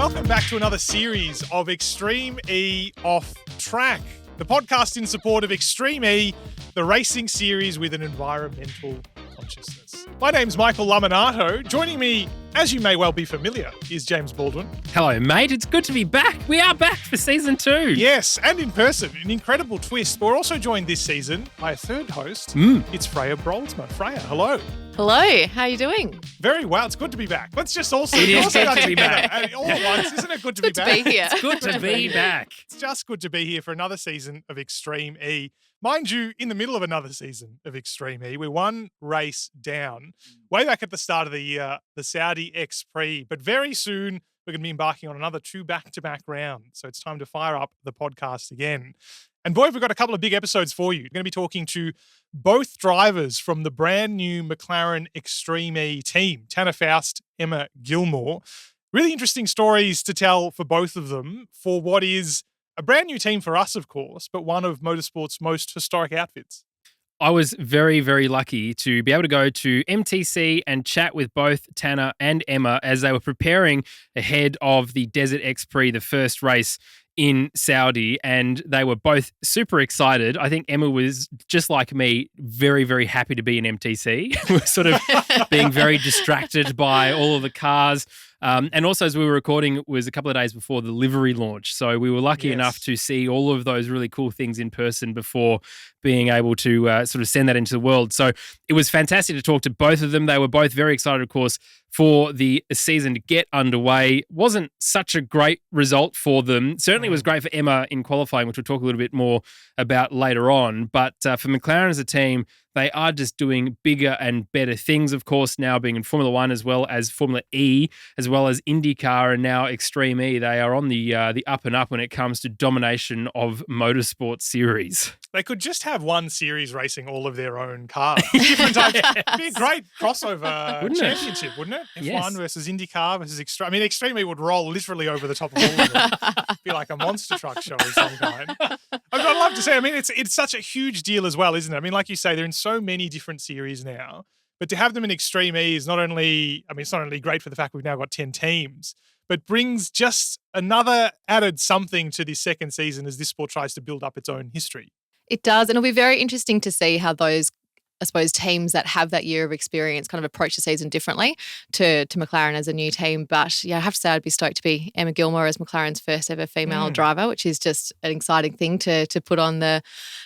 Welcome back to another series of Extreme E Off Track, the podcast in support of Extreme E, the racing series with an environmental consciousness. My name's Michael Laminato. Joining me, as you may well be familiar, is James Baldwin. Hello, mate. It's good to be back. We are back for season 2. Yes, and in person. An incredible twist. We're also joined this season by a third host. It's Freya Brolsma. Freya, hello. Hello, how are you doing? Very well. It's good to be back. Let's just also... It is also good to be back. All at once. Isn't it good to be back? Good to be here. It's good to be back. It's just good to be here for another season of Extreme E. Mind you, in the middle of another season of Extreme E, we're one race down. Way back at the start of the year, the Saudi X-Prix. But very soon, we're going to be embarking on another 2 back-to-back rounds. So it's time to fire up the podcast again. And boy, we've got a couple of big episodes for you. We're going to be talking to both drivers from the brand new McLaren Extreme E team, Tanner Foust, Emma Gilmore. Really interesting stories to tell for both of them for what is a brand new team for us, of course, but one of motorsport's most historic outfits. I was very, very lucky to be able to go to MTC and chat with both Tanner and Emma as they were preparing ahead of the Desert X-Prix, the first race in Saudi, and they were both super excited. I think Emma was, just like me, very, very happy to be in MTC. We were sort of being very distracted by all of the cars. And also, as we were recording, it was a couple of days before the livery launch. So we were lucky enough to see all of those really cool things in person before being able to sort of send that into the world. So it was fantastic to talk to both of them. They were both very excited, of course, for the season to get underway. Wasn't such a great result for them. Certainly was great for Emma in qualifying, which we'll talk a little bit more about later on. But for McLaren as a team, they are just doing bigger and better things, of course, now being in Formula One as well as Formula E, as well as IndyCar and now Extreme E. They are on the up and up when it comes to domination of motorsport series. They could just have one series racing all of their own cars. Different types. It'd be a great crossover championship, wouldn't it? F1 versus IndyCar versus Extreme. I mean, Extreme E would roll literally over the top of all of them. It'd be like a monster truck show of some kind. I'd love to say, I mean, it's such a huge deal as well, isn't it? I mean, like you say, they're in so many different series now. But to have them in Extreme E is not only, I mean, it's not only great for the fact we've now got 10 teams, but brings just another added something to this second season as this sport tries to build up its own history. It does, and it'll be very interesting to see how those, I suppose, teams that have that year of experience kind of approach the season differently to McLaren as a new team. But yeah, I have to say I'd be stoked to be Emma Gilmore as McLaren's first ever female driver, which is just an exciting thing to put on the,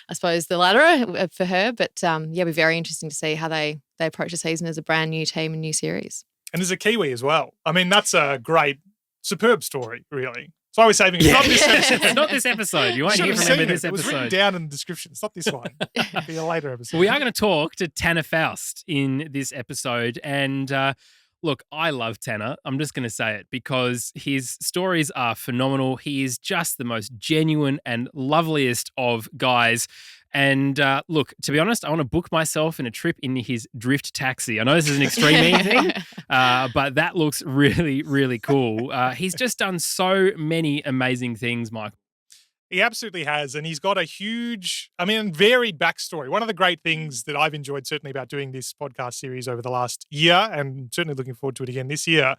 I suppose, the ladder for her. But yeah, it'll be very interesting to see how they approach the season as a brand new team and new series. And as a Kiwi as well. I mean, that's a great, superb story, really. So I was saving it. Not this episode. It's not this episode. You won't hear from them in this episode. It was written down in the description. It's not this one. It'll be a later episode. We are going to talk to Tanner Foust in this episode. And look, I love Tanner. I'm just going to say it because his stories are phenomenal. He is just the most genuine and loveliest of guys. And look, to be honest, I want to book myself in a trip in his drift taxi. I know this is an extreme thing, but that looks really, really cool. He's just done so many amazing things, Michael. He absolutely has. And he's got a huge, varied backstory. One of the great things that I've enjoyed certainly about doing this podcast series over the last year, and certainly looking forward to it again this year,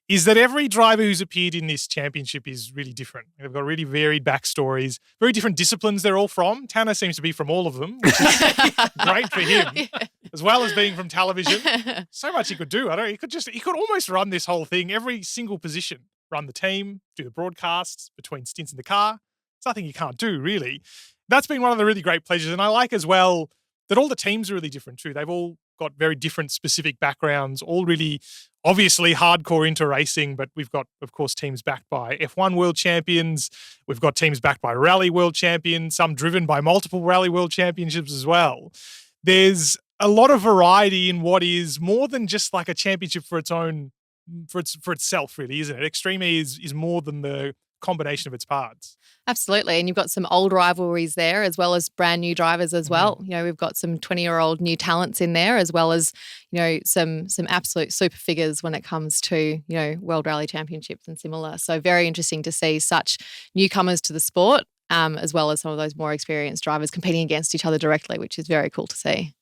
is that every driver who's appeared in this championship is really different. They've got really varied backstories, very different disciplines they're all from. Tanner seems to be from all of them, which is great for him, as well as being from television. So much he could do. He could almost run this whole thing, every single position, run the team, do the broadcasts between stints in the car. It's nothing you can't do, really. That's been one of the really great pleasures. And I like as well that all the teams are really different too. They've all got very different specific backgrounds, all really obviously hardcore into racing, but we've got, of course, teams backed by F1 world champions. We've got teams backed by rally world champions, some driven by multiple rally world championships as well. There's a lot of variety in what is more than just like a championship for its own, for itself, really, isn't it? Extreme E is more than the combination of its parts. Absolutely. And you've got some old rivalries there as well as brand new drivers as well. You know, we've got some 20-year-old new talents in there as well as, you know, some absolute super figures when it comes to, you know, World Rally Championships and similar. So very interesting to see such newcomers to the sport as well as some of those more experienced drivers competing against each other directly, which is very cool to see.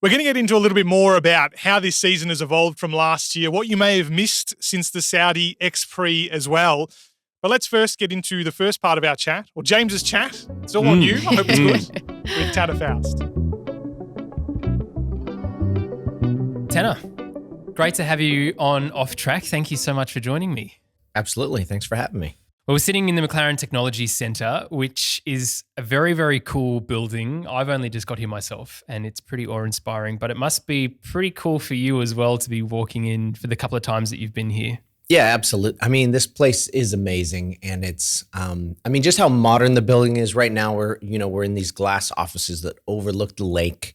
We're going to get into a little bit more about how this season has evolved from last year, what you may have missed since the Saudi X-Prix as well. But let's first get into the first part of our chat, or James's chat. It's all on you. I hope it's good. With Tanner Foust. Tanner, great to have you on Off Track. Thank you so much for joining me. Absolutely. Thanks for having me. Well, we're sitting in the McLaren Technology Centre, which is a very, very cool building. I've only just got here myself and it's pretty awe-inspiring, but it must be pretty cool for you as well to be walking in for the couple of times that you've been here. Yeah, absolutely. I mean, this place is amazing, and it's, just how modern the building is right now. We're in these glass offices that overlook the lake.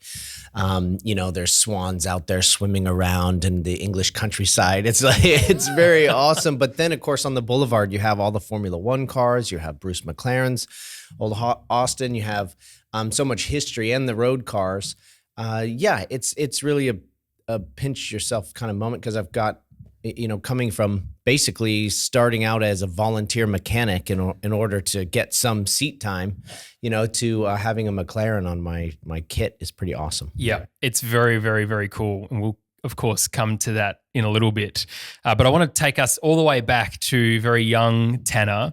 There's swans out there swimming around in the English countryside. It's like, it's very awesome. But then, of course, on the boulevard, you have all the Formula One cars. You have Bruce McLaren's, Old Austin. You have so much history and the road cars. It's really a pinch yourself kind of moment, because I've got, coming from basically starting out as a volunteer mechanic in order to get some seat time, to having a McLaren on my kit is pretty awesome. Yeah, it's very, very, very cool. And we'll, of course, come to that in a little bit. But I want to take us all the way back to very young Tanner.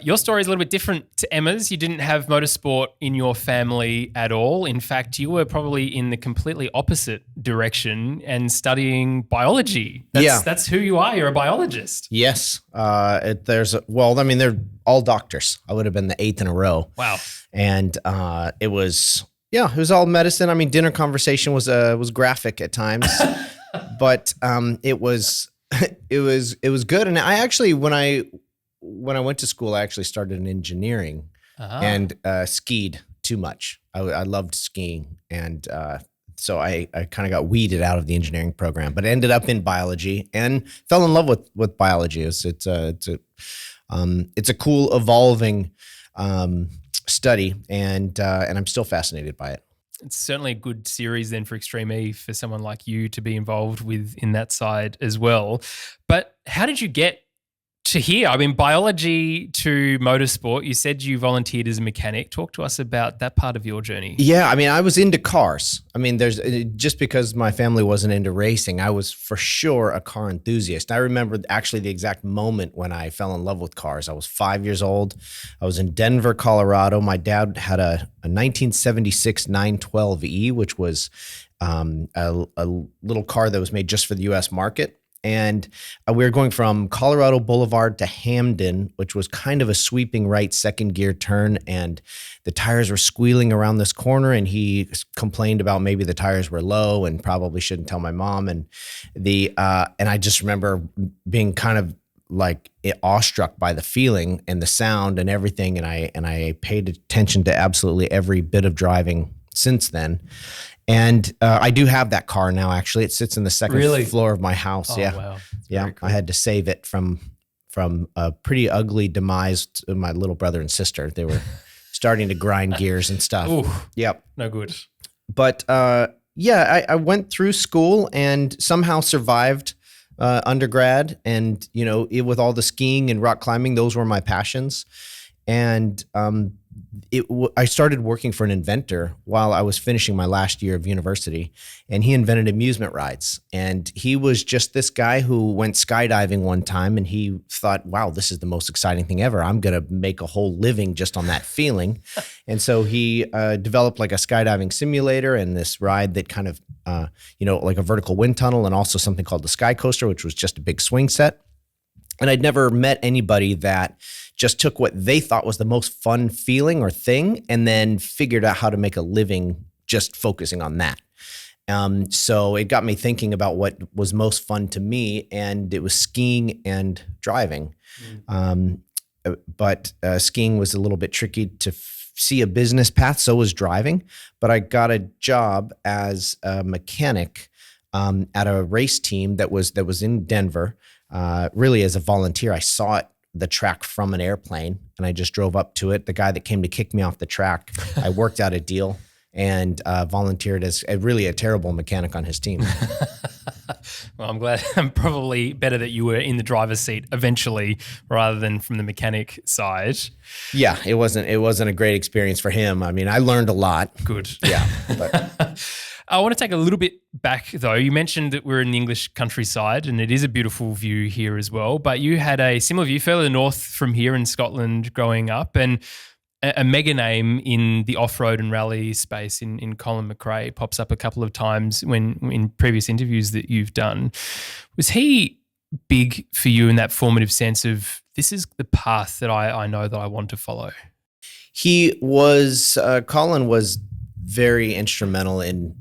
Your story is a little bit different to Emma's. You didn't have motorsport in your family at all. In fact, you were probably in the completely opposite direction and studying biology. That's who you are. You're a biologist. Yes. They're all doctors. I would have been the 8th in a row. Wow. And it was all medicine. I mean, dinner conversation was graphic at times, but it was good. And I actually, when I went to school, I actually started in engineering and skied too much. I loved skiing, and so I kind of got weeded out of the engineering program, but ended up in biology and fell in love with biology. It's a cool, evolving study, and I'm still fascinated by it. It's certainly a good series then for Extreme E for someone like you to be involved with in that side as well. But how did you get to here? I mean, biology to motorsport. You said you volunteered as a mechanic. Talk to us about that part of your journey. Yeah, I mean, I was into cars. I mean, just because my family wasn't into racing, I was for sure a car enthusiast. I remember actually the exact moment when I fell in love with cars. I was 5 years old. I was in Denver, Colorado. My dad had a 1976 912E, which was a little car that was made just for the U.S. market. And we were going from Colorado Boulevard to Hamden, which was kind of a sweeping right second gear turn. And the tires were squealing around this corner. And he complained about maybe the tires were low and probably shouldn't tell my mom. And I just remember being kind of like awestruck by the feeling and the sound and everything. And I paid attention to absolutely every bit of driving since then. And I do have that car now, actually. It sits in the second floor of my house. Oh, yeah. Wow. Yeah. Cool. I had to save it from a pretty ugly demise to my little brother and sister. They were starting to grind gears and stuff. Ooh, yep. No good. But I went through school and somehow survived undergrad. And, with all the skiing and rock climbing, those were my passions. And I started working for an inventor while I was finishing my last year of university, and he invented amusement rides. And he was just this guy who went skydiving one time, and he thought, wow, this is the most exciting thing ever. I'm going to make a whole living just on that feeling. And so he developed like a skydiving simulator and this ride that kind of, like a vertical wind tunnel, and also something called the Sky Coaster, which was just a big swing set. And I'd never met anybody that just took what they thought was the most fun feeling or thing and then figured out how to make a living just focusing on that. So it got me thinking about what was most fun to me, and it was skiing and driving. But skiing was a little bit tricky to see a business path. So was driving. But I got a job as a mechanic at a race team that was in Denver. Really as a volunteer. I saw the track from an airplane, and I just drove up to it. The guy that came to kick me off the track, I worked out a deal and volunteered as really a terrible mechanic on his team. Well, I'm glad. I'm probably better that you were in the driver's seat eventually rather than from the mechanic side. Yeah, it wasn't a great experience for him. I mean, I learned a lot. Good. Yeah. But I want to take a little bit back, though. You mentioned that we're in the English countryside, and it is a beautiful view here as well. But you had a similar view further north from here in Scotland growing up, and a mega name in the off-road and rally space in Colin McRae pops up a couple of times in previous interviews that you've done. Was he big for you in that formative sense of this is the path that I know that I want to follow? He was, Colin was very instrumental in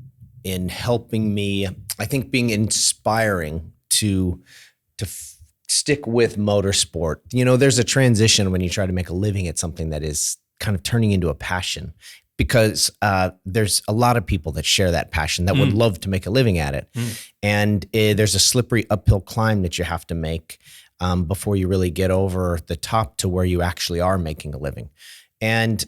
helping me, I think being inspiring to stick with motorsport. You know, there's a transition when you try to make a living at something that is kind of turning into a passion, because there's a lot of people that share that passion that would love to make a living at it. And there's a slippery uphill climb that you have to make before you really get over the top to where you actually are making a living. And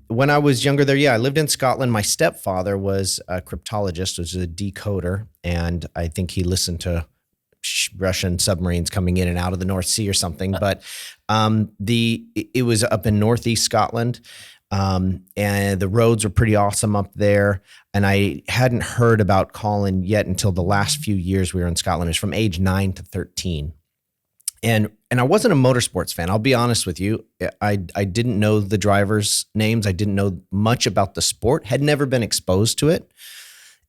when I was younger there, I lived in Scotland. My stepfather was a cryptologist, was a decoder, and I think he listened to Russian submarines coming in and out of the North Sea or something. But it was up in northeast Scotland, and the roads were pretty awesome up there. And I hadn't heard about Colin yet until the last few years we were in Scotland. It was from age 9 to 13. And I wasn't a motorsports fan. I'll be honest with you. I didn't know the drivers' names. I didn't know much about the sport, had never been exposed to it.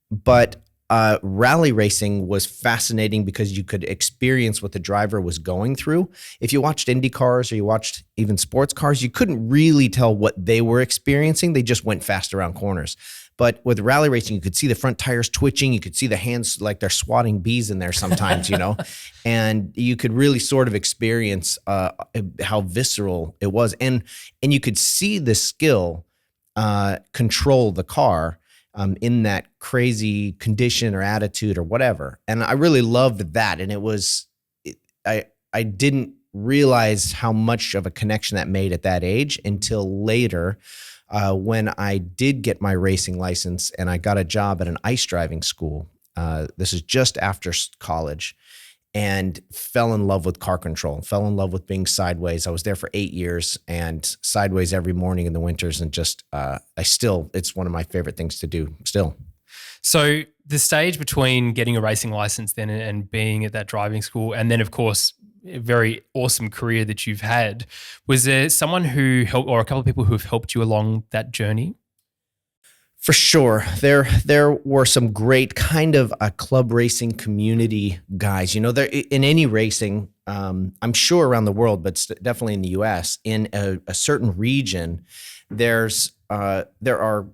But rally racing was fascinating because you could experience what the driver was going through. If you watched Indy cars or you watched even sports cars, you couldn't really tell what they were experiencing. They just went fast around corners. But with rally racing, you could see the front tires twitching. You could see the hands like they're swatting bees in there sometimes, you know, and you could really sort of experience how visceral it was. And you could see the skill control the car in that crazy condition or attitude or whatever. And I really loved that. And I didn't realize how much of a connection that made at that age until later. When I did get my racing license and I got a job at an ice driving school, this is just after college, and fell in love with car control, fell in love with being sideways. I was there for 8 years and sideways every morning in the winters, and just, it's one of my favorite things to do still. So the stage between getting a racing license then and being at that driving school, and then of course a very awesome career that you've had, was there someone who helped, or a couple of people who have helped you along that journey? For sure. There were some great kind of club racing community guys. You know, there in any racing, I'm sure around the world, but definitely in the US, in a certain region, there are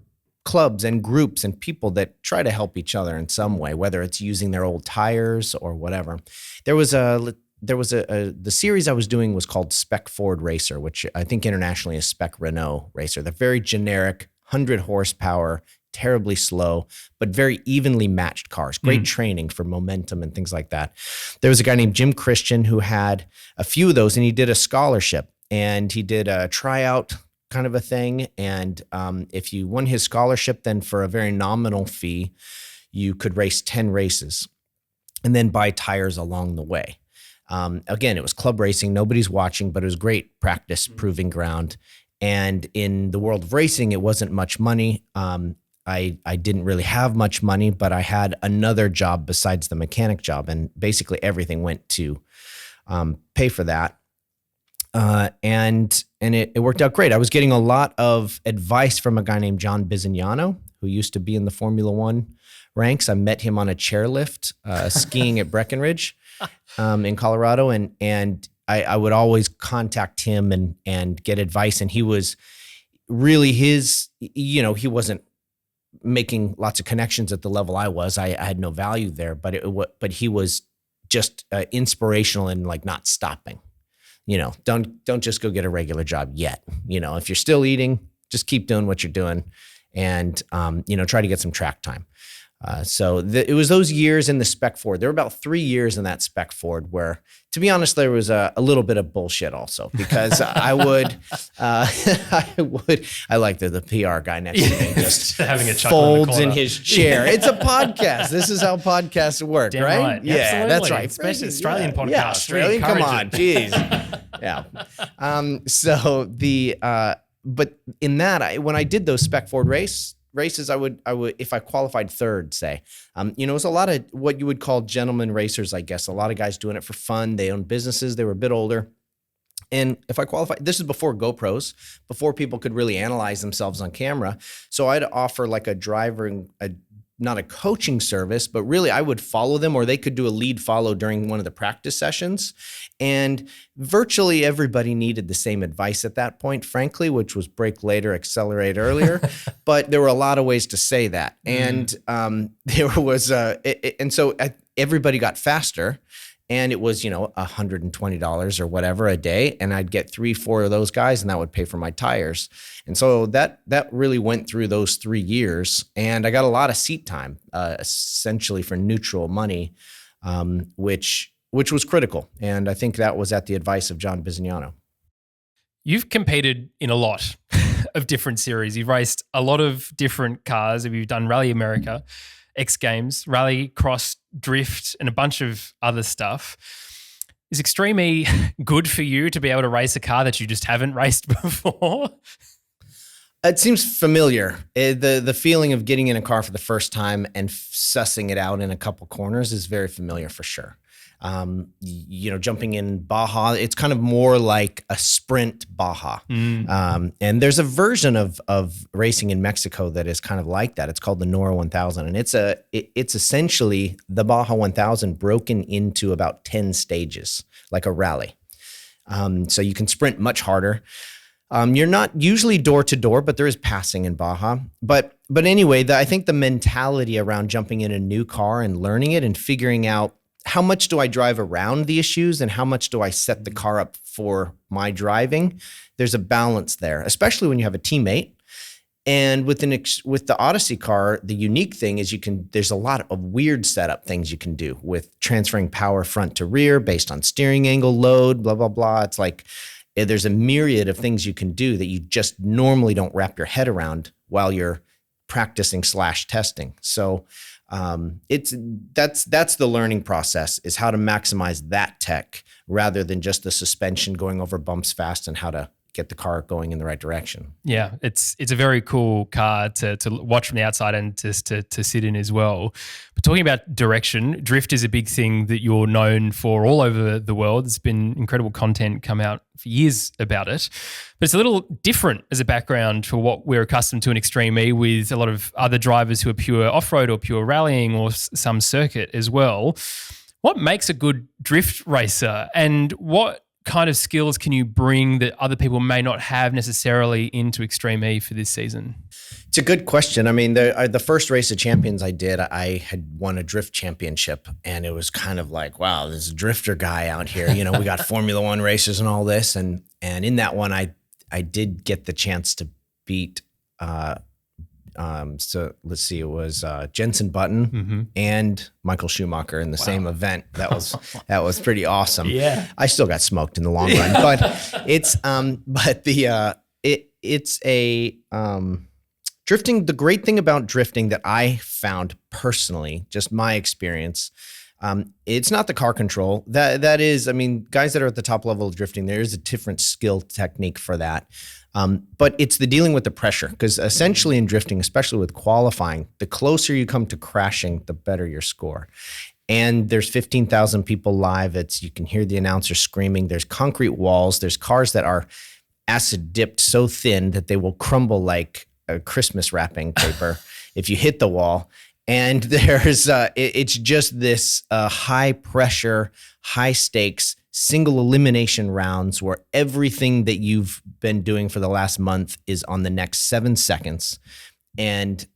clubs and groups and people that try to help each other in some way, whether it's using their old tires or whatever. The series I was doing was called Spec Ford Racer, which I think internationally is Spec Renault Racer. They're very generic, 100 horsepower, terribly slow, but very evenly matched cars. Great training for momentum and things like that. There was a guy named Jim Christian who had a few of those, and he did a scholarship, and he did a tryout kind of a thing. And if you won his scholarship, then for a very nominal fee, you could race 10 races and then buy tires along the way. Again, it was club racing. Nobody's watching, but it was great practice, proving ground. And in the world of racing, it wasn't much money. I didn't really have much money, but I had another job besides the mechanic job, and basically everything went to pay for that. And it worked out great. I was getting a lot of advice from a guy named John Bizignano, who used to be in the Formula One ranks. I met him on a chairlift skiing at Breckenridge in Colorado, and I would always contact him and get advice. And he was really he wasn't making lots of connections at the level I was. I had no value there, but he was just inspirational in like not stopping. You know, don't just go get a regular job yet. You know, if you're still eating, just keep doing what you're doing, and try to get some track time. So it was those years in the Spec Ford. There were about 3 years in that Spec Ford where, to be honest, there was a little bit of bullshit also, because I like the PR guy next to me just having a chuckle folds in his chair. It's a podcast. This is how podcasts work, Damn right? Yeah, absolutely. that's right. Especially Australian podcast. Yeah, Australian. Come on, geez. Yeah. But in that, when I did those Spec Ford race races, I would if I qualified third, say, it was a lot of what you would call gentleman racers, I guess. A lot of guys doing it for fun. They owned businesses. They were a bit older. And if I qualified, this is before GoPros, before people could really analyze themselves on camera. So I'd offer like a driver, not a coaching service, but really I would follow them, or they could do a lead follow during one of the practice sessions. And virtually everybody needed the same advice at that point, frankly, which was brake later, accelerate earlier. But there were a lot of ways to say that. And there was, and so everybody got faster. And it was, $120 or whatever a day. And I'd get 3-4 of those guys, and that would pay for my tires. And so that really went through those 3 years. And I got a lot of seat time, essentially for neutral money, which was critical. And I think that was at the advice of John Bizignano. You've competed in a lot of different series. You've raced a lot of different cars. You've done Rally America, X Games, Rallycross, Drift, and a bunch of other stuff. Is Extreme E good for you to be able to race a car that you just haven't raced before? It seems familiar. The feeling of getting in a car for the first time and sussing it out in a couple corners is very familiar for sure. Jumping in Baja, it's kind of more like a sprint Baja. And there's a version of racing in Mexico that is kind of like that. It's called the Nora 1000. And it's essentially the Baja 1000 broken into about 10 stages, like a rally. So you can sprint much harder. You're not usually door to door, but there is passing in Baja. But anyway, I think the mentality around jumping in a new car and learning it and figuring out how much do I drive around the issues and how much do I set the car up for my driving? There's a balance there, especially when you have a teammate. And with the Odyssey car, the unique thing is there's a lot of weird setup things you can do with transferring power front to rear based on steering angle, load, blah, blah, blah. It's like there's a myriad of things you can do that you just normally don't wrap your head around while you're practicing / testing. So that's the learning process, is how to maximize that tech rather than just the suspension going over bumps fast and how to get the car going in the right direction. Yeah, it's a very cool car to watch from the outside and just to sit in as well. But talking about direction, drift is a big thing that you're known for all over the world. There's been incredible content come out for years about it. But it's a little different as a background for what we're accustomed to in Extreme E, with a lot of other drivers who are pure off-road or pure rallying or some circuit as well. What makes a good drift racer, and what kind of skills can you bring that other people may not have necessarily into Extreme E for this season? It's a good question. I mean, the first Race of Champions I did, I had won a drift championship, and it was kind of like, wow, there's a drifter guy out here. We got Formula One racers and all this. And in that one, I did get the chance to beat, so let's see, it was Jenson Button and Michael Schumacher in the same event. That was pretty awesome. Yeah, I still got smoked in the long run, but it's drifting. The great thing about drifting that I found personally, just my experience, it's not the car control. That is, I mean, guys that are at the top level of drifting, there is a different skill technique for that. But it's the dealing with the pressure, because essentially in drifting, especially with qualifying, the closer you come to crashing, the better your score. And there's 15,000 people live. You can hear the announcer screaming. There's concrete walls. There's cars that are acid dipped so thin that they will crumble like a Christmas wrapping paper if you hit the wall. And there's it's just this high pressure, high stakes, single elimination rounds where everything that you've been doing for the last month is on the next 7 seconds. And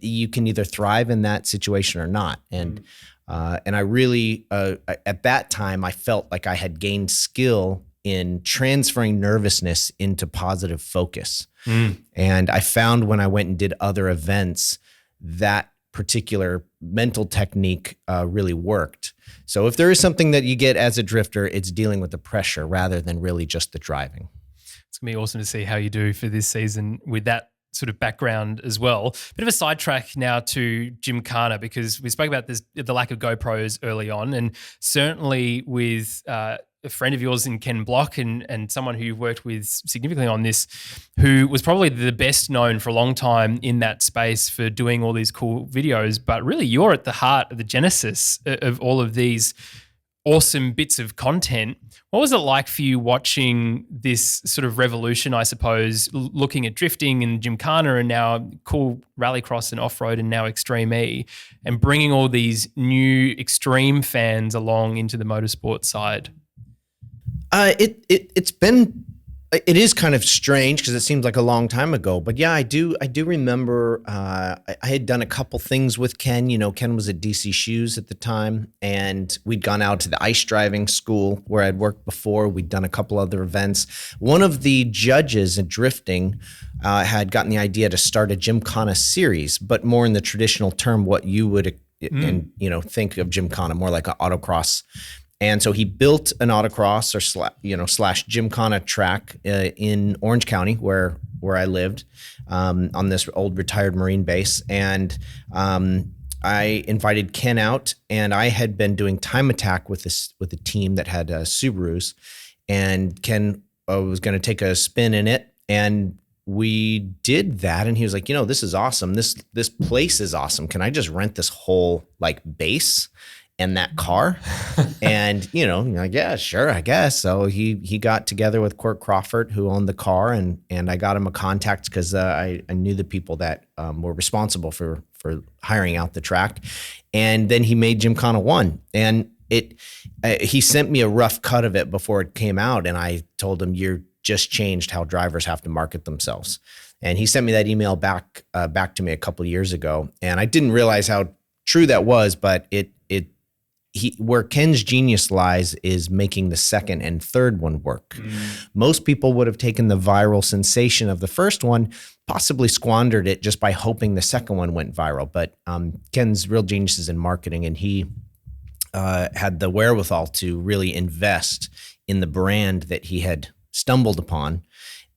you can either thrive in that situation or not. And I really, at that time, I felt like I had gained skill in transferring nervousness into positive focus. And I found when I went and did other events, that particular mental technique really worked. So if there is something that you get as a drifter, it's dealing with the pressure rather than really just the driving. It's going to be awesome to see how you do for this season with that sort of background as well. Bit of a sidetrack now to Gymkhana, because we spoke about the lack of GoPros early on, and certainly with a friend of yours in Ken Block and someone who you've worked with significantly on this, who was probably the best known for a long time in that space for doing all these cool videos. But really, you're at the heart of the genesis of all of these awesome bits of content. What was it like for you watching this sort of revolution, I suppose, looking at drifting and Gymkhana and now cool Rallycross and off-road and now Extreme E, and bringing all these new extreme fans along into the motorsport side? It is kind of strange because it seems like a long time ago, but yeah, I do remember I had done a couple things with Ken. You know, Ken was at DC Shoes at the time, and we'd gone out to the ice driving school where I'd worked before. We'd done a couple other events. One of the judges in drifting had gotten the idea to start a Gymkhana series, but more in the traditional term, what you would think of Gymkhana, more like an autocross. And so he built an autocross slash Gymkhana track in Orange County, where I lived, on this old retired Marine base. And I invited Ken out, and I had been doing time attack with a team that had Subarus, and Ken was going to take a spin in it, and we did that. And he was like, this is awesome. This place is awesome. Can I just rent this whole base and that car? And like, yeah, sure, I guess. So he got together with Court Crawford, who owned the car, and I got him a contact because I knew the people that were responsible for hiring out the track. And then he made Gymkhana 1, and he sent me a rough cut of it before it came out, and I told him, you're just changed how drivers have to market themselves. And he sent me that email back to me a couple of years ago, and I didn't realize how true that was, but where Ken's genius lies is making the second and third one work. Most people would have taken the viral sensation of the first one, possibly squandered it just by hoping the second one went viral. But Ken's real genius is in marketing, and he had the wherewithal to really invest in the brand that he had stumbled upon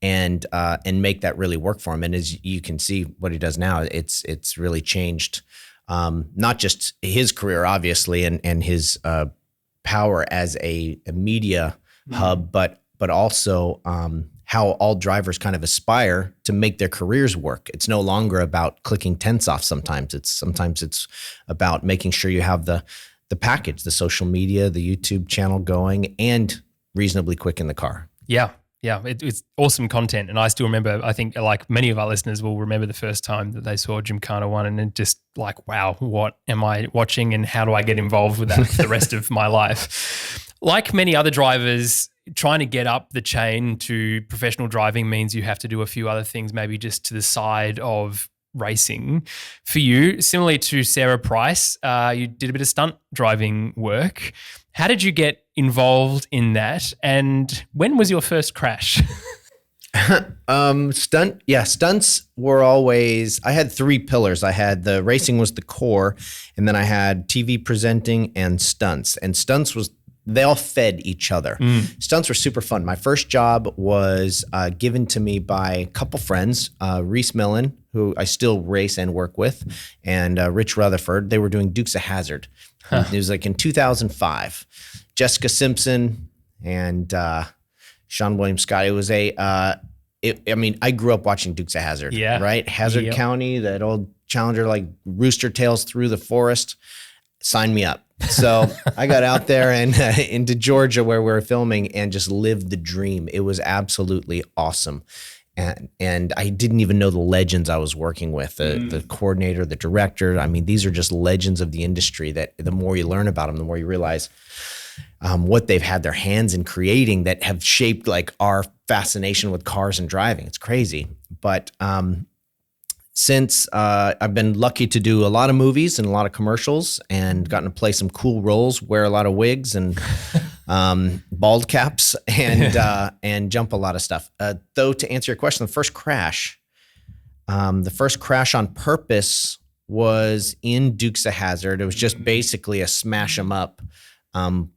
and make that really work for him. And as you can see what he does now, it's really changed not just his career, obviously, and his power as a media hub, but also how all drivers kind of aspire to make their careers work. It's no longer about clicking tents off. Sometimes it's about making sure you have the package, the social media, the YouTube channel going, and reasonably quick in the car. Yeah. Yeah, it's awesome content. And I still remember, I think like many of our listeners will remember the first time that they saw Gymkhana 1 and then just like, wow, what am I watching and how do I get involved with that for the rest of my life? Like many other drivers, trying to get up the chain to professional driving means you have to do a few other things, maybe just to the side of racing. For you, similarly to Sarah Price, you did a bit of stunt driving work. How did you get involved in that? And when was your first crash? Stunts were always, I had three pillars. I had the racing was the core, and then I had TV presenting and stunts. And stunts they all fed each other. Stunts were super fun. My first job was given to me by a couple friends, Reese Millen, who I still race and work with, and Rich Rutherford. They were doing Dukes of Hazzard. It was like in 2005. Jessica Simpson and Sean William Scott. It was I grew up watching Dukes of Hazzard, right? Hazard County, that old Challenger, like rooster tails through the forest. Sign me up. So I got out there and into Georgia where we were filming and just lived the dream. It was absolutely awesome. And I didn't even know the legends I was working with, the coordinator, the director. I mean, these are just legends of the industry that the more you learn about them, the more you realize what they've had their hands in creating that have shaped like our fascination with cars and driving. It's crazy. But since I've been lucky to do a lot of movies and a lot of commercials and gotten to play some cool roles, wear a lot of wigs and bald caps and jump a lot of stuff. Though to answer your question, the first crash on purpose was in Dukes of Hazzard. It was just basically a smash 'em up. And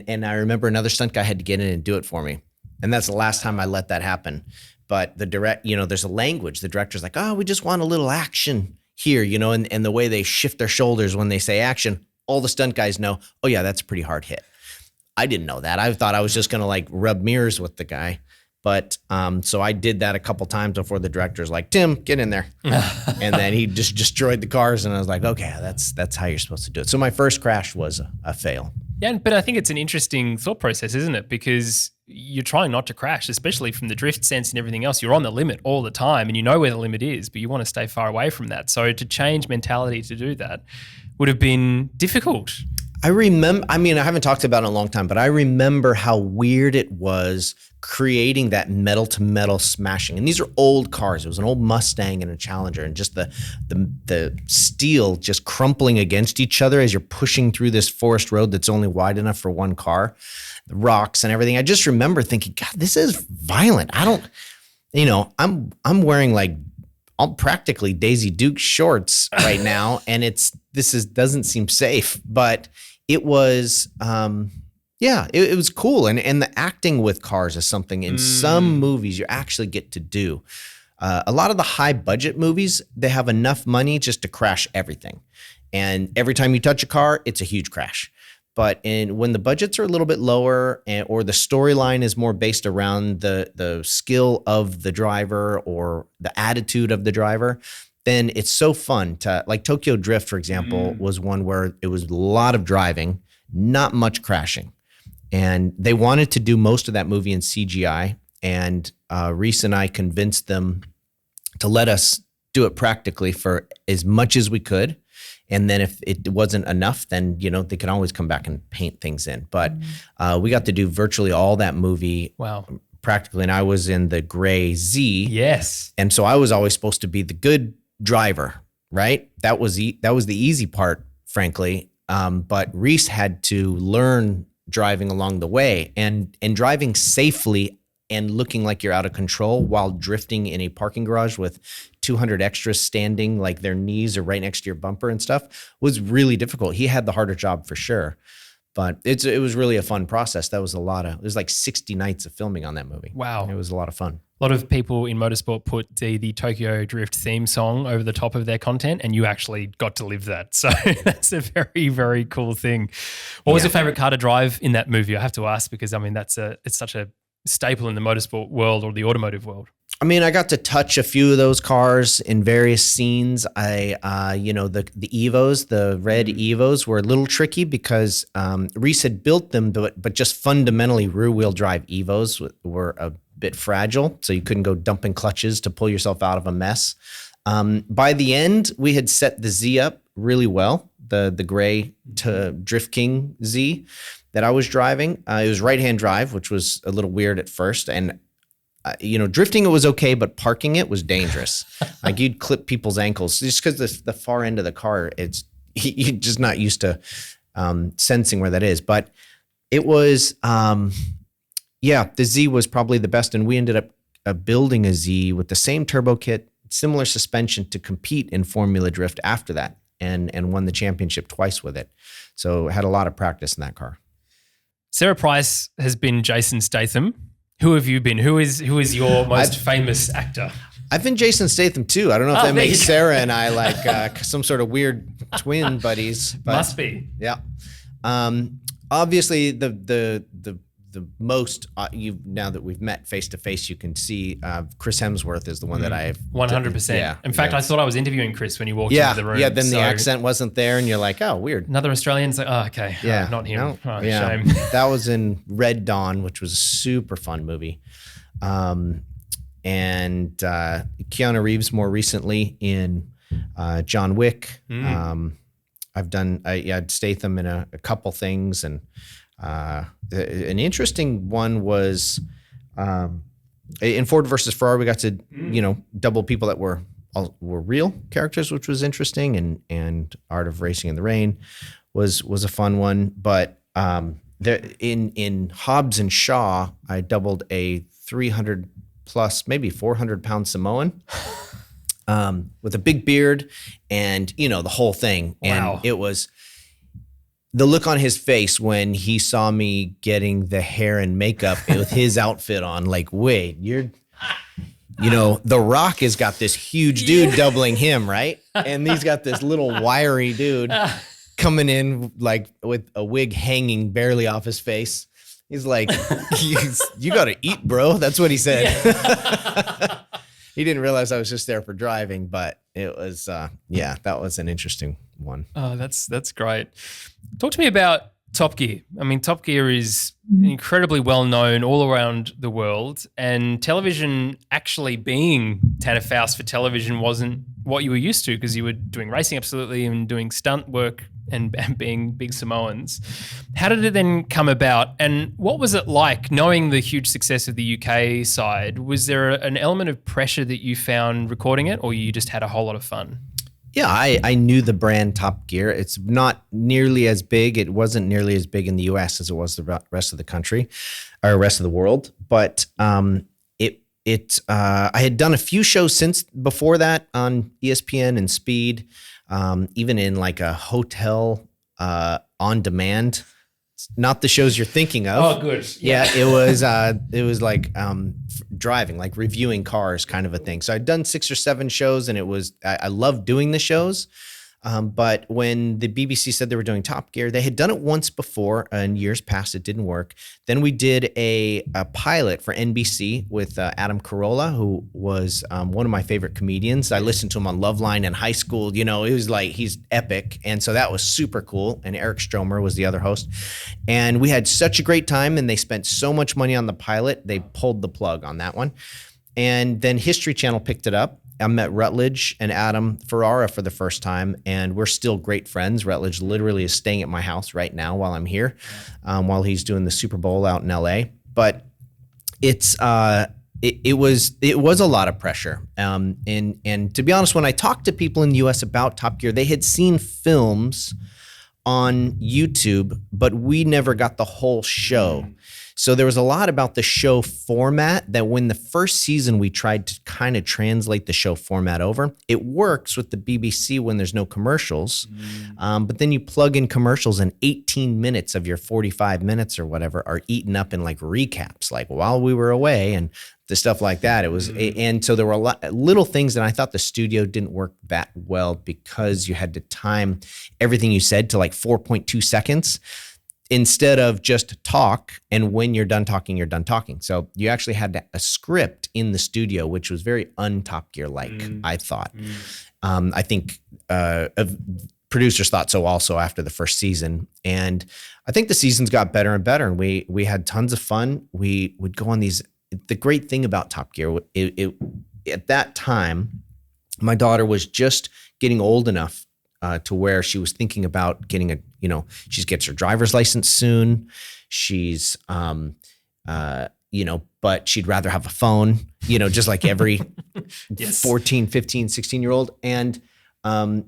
I remember another stunt guy had to get in and do it for me. And that's the last time I let that happen. But there's a language. The director's like, oh, we just want a little action here, and the way they shift their shoulders when they say action, all the stunt guys know, oh yeah, that's a pretty hard hit. I didn't know that. I thought I was just going to like rub mirrors with the guy. But so I did that a couple times before the director's like, Tim, get in there. And then he just destroyed the cars. And I was like, okay, that's how you're supposed to do it. So my first crash was a fail. Yeah, but I think it's an interesting thought process, isn't it? Because you're trying not to crash, especially from the drift sense and everything else. You're on the limit all the time and you know where the limit is, but you want to stay far away from that. So to change mentality to do that would have been difficult. I haven't talked about it in a long time, but I remember how weird it was creating that metal to metal smashing. And these are old cars. It was an old Mustang and a Challenger, and just the steel just crumpling against each other as you're pushing through this forest road that's only wide enough for one car, the rocks and everything. I just remember thinking, God, this is violent. I'm wearing like practically Daisy Duke shorts right now, and doesn't seem safe, but it was, it was cool. And the acting with cars is something in some movies you actually get to do. A lot of the high budget movies, they have enough money just to crash everything. And every time you touch a car, it's a huge crash. But when the budgets are a little bit lower, or the storyline is more based around the skill of the driver or the attitude of the driver, then it's so fun to, like Tokyo Drift, for example, was one where it was a lot of driving, not much crashing. And they wanted to do most of that movie in CGI. And Reese and I convinced them to let us do it practically for as much as we could. And then if it wasn't enough, then, they could always come back and paint things in. But we got to do virtually all that movie. Wow. Practically. And I was in the gray Z. Yes. And so I was always supposed to be the good driver, right? That was the easy part, frankly. But Reese had to learn driving along the way, and driving safely and looking like you're out of control while drifting in a parking garage with 200 extras standing, like their knees are right next to your bumper and stuff, was really difficult. He had the harder job for sure, but it was really a fun process. It was like 60 nights of filming on that movie. Wow. It was a lot of fun. A lot of people in motorsport put the Tokyo Drift theme song over the top of their content, and you actually got to live that. So that's a very, very cool thing. What was your favorite car to drive in that movie? I have to ask, because it's such a staple in the motorsport world or the automotive world. I got to touch a few of those cars in various scenes. The Evos, the red Evos, were a little tricky because Reese had built them, but just fundamentally rear-wheel drive Evos were a bit fragile, so you couldn't go dumping clutches to pull yourself out of a mess. By the end, we had set the Z up really well, the gray to Drift King Z that I was driving. It was right-hand drive, which was a little weird at first, and drifting it was okay, but parking it was dangerous. Like you'd clip people's ankles just because the far end of the car, you're just not used to sensing where that is. But it was, the Z was probably the best. And we ended up building a Z with the same turbo kit, similar suspension to compete in Formula Drift after that, and won the championship twice with it. So had a lot of practice in that car. Sarah Price has been Jason Statham. Who have you been? Who is your most famous actor? I've been Jason Statham too. I don't know if that makes Sarah and I like some sort of weird twin buddies. But, must be. Yeah. Obviously, the most now that we've met face to face, you can see Chris Hemsworth is the one that I've 100%. Yeah. In fact, I thought I was interviewing Chris when you walked into the room. Yeah. Then the accent wasn't there, and you're like, oh, weird. Another Australian's like, oh, okay. Yeah. Not him. No, Oh, yeah. shame. That was in Red Dawn, which was a super fun movie. And Keanu Reeves more recently in John Wick. I had Statham in a couple things, and an interesting one was in Ford versus Ferrari. We got to double people that were real characters, which was interesting, and Art of Racing in the Rain was a fun one. But in Hobbs and Shaw, I doubled a 300 plus, maybe 400 pound Samoan. With a big beard and, the whole thing. Wow. And it was the look on his face when he saw me getting the hair and makeup with his outfit on, like, wait, The Rock has got this huge dude doubling him, right? And he's got this little wiry dude. coming in like with a wig hanging barely off his face. He's like, you got to eat, bro. That's what he said. Yeah. He didn't realize I was just there for driving, but it was, that was an interesting one. Oh, that's great. Talk to me about Top Gear. I mean, Top Gear is incredibly well known all around the world, and television actually being Tanner Foust for television wasn't what you were used to, because you were doing racing absolutely and doing stunt work and being big Samoans. How did it then come about, and what was it like knowing the huge success of the UK side? Was there an element of pressure that you found recording it, or you just had a whole lot of fun? Yeah, I knew the brand Top Gear. It's not nearly as big. It wasn't nearly as big in the US as it was the rest of the country or rest of the world. But I had done a few shows before that on ESPN and Speed, even in like a hotel on demand. Not the shows you're thinking of. Oh, good. Yeah, it was like driving, like reviewing cars kind of a thing. So I'd done 6 or 7 shows, and I loved doing the shows. But when the BBC said they were doing Top Gear, they had done it once before, in years past. It didn't work. Then we did a pilot for NBC with Adam Carolla, who was one of my favorite comedians. I listened to him on Loveline in high school. You know, it was like, he's epic. And so that was super cool. And Eric Stromer was the other host. And we had such a great time, and they spent so much money on the pilot, they pulled the plug on that one. And then History Channel picked it up. I met Rutledge and Adam Ferrara for the first time, and we're still great friends. Rutledge literally is staying at my house right now while I'm here, while he's doing the Super Bowl out in LA. But it was a lot of pressure. And to be honest, when I talked to people in the US about Top Gear, they had seen films on YouTube, but we never got the whole show. So there was a lot about the show format that when the first season we tried to kind of translate the show format over. It works with the BBC when there's no commercials, but then you plug in commercials and 18 minutes of your 45 minutes or whatever are eaten up in like recaps, like while we were away and the stuff like that. It was, and so there were a lot little things that I thought the studio didn't work that well because you had to time everything you said to like 4.2 seconds. Instead of just talk, and when you're done talking, you're done talking. So you actually had a script in the studio, which was very un-Top Gear-like, I thought. I think producers thought so also after the first season. And I think the seasons got better and better, and we had tons of fun. We would go on these. The great thing about Top Gear, at that time, my daughter was just getting old enough to where she was thinking about getting she gets her driver's license soon. She's, but she'd rather have a phone, just like every 14, 15, 16-year-old. And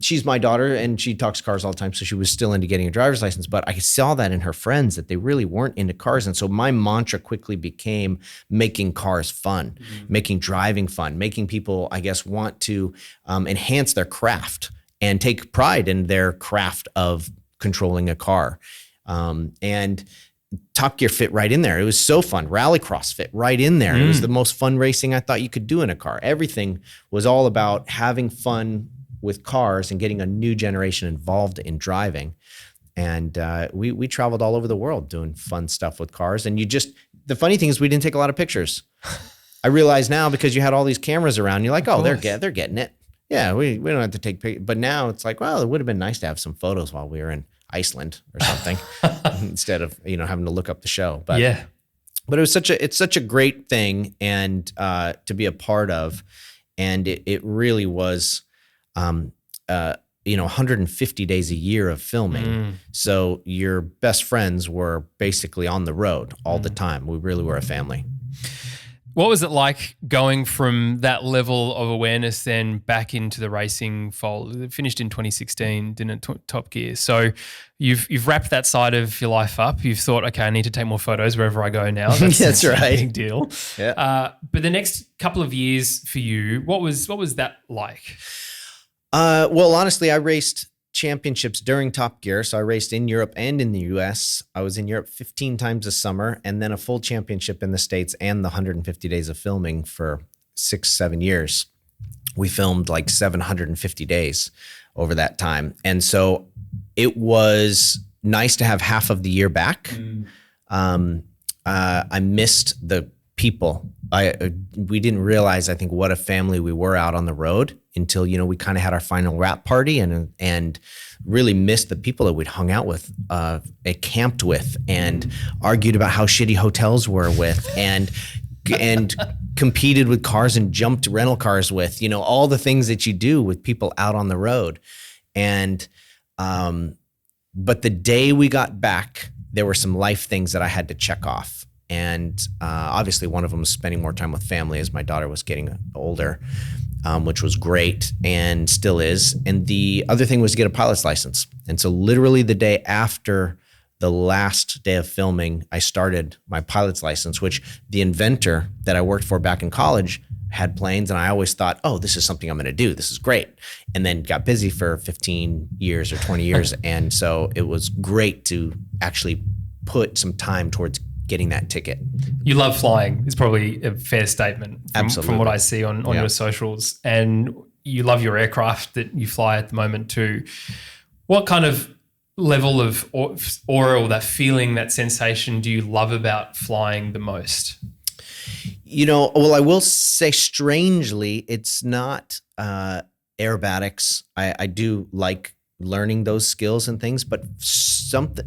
she's my daughter, and she talks cars all the time. So she was still into getting a driver's license. But I saw that in her friends that they really weren't into cars. And so my mantra quickly became making cars fun, making driving fun, making people, I guess, want to enhance their craft and take pride in their craft of controlling a car. And Top Gear fit right in there. It was so fun. Rallycross fit right in there. It was the most fun racing I thought you could do in a car. Everything was all about having fun with cars and getting a new generation involved in driving. And we traveled all over the world doing fun stuff with cars. And the funny thing is we didn't take a lot of pictures. I realize now because you had all these cameras around, you're like, oh, they're getting it. Yeah, we don't have to take pictures. But now it's like, well, it would have been nice to have some photos while we were in Iceland or something instead of, having to look up the show. But yeah, but it's such a great thing and to be a part of. And it really was, 150 days a year of filming. So your best friends were basically on the road all the time. We really were a family. What was it like going from that level of awareness then back into the racing fold? It finished in 2016, didn't it, Top Gear? So you've wrapped that side of your life up. You've thought, okay, I need to take more photos wherever I go now. That's right. A big deal. Yeah. But the next couple of years for you, what was that like? Well, honestly, I raced championships during Top Gear. So I raced in Europe and in the US. I was in Europe 15 times a summer, and then a full championship in the States and the 150 days of filming for 6-7 years. We filmed like 750 days over that time. And so it was nice to have half of the year back. I missed the people. We didn't realize, I think, what a family we were out on the road until, we kind of had our final wrap party and really missed the people that we'd hung out with, camped with, and argued about how shitty hotels were with, and competed with cars and jumped rental cars with, all the things that you do with people out on the road. And, but the day we got back, there were some life things that I had to check off. And obviously one of them was spending more time with family as my daughter was getting older, which was great and still is. And the other thing was to get a pilot's license. And so literally the day after the last day of filming, I started my pilot's license, which the inventor that I worked for back in college had planes. And I always thought, oh, this is something I'm going to do. This is great. And then got busy for 15 years or 20 years. And so it was great to actually put some time towards getting that ticket. You love flying is probably a fair statement from what I see on your socials. And you love your aircraft that you fly at the moment too. What kind of level of aura or that feeling, that sensation do you love about flying the most? Well, I will say strangely, it's not aerobatics. I do like learning those skills and things, but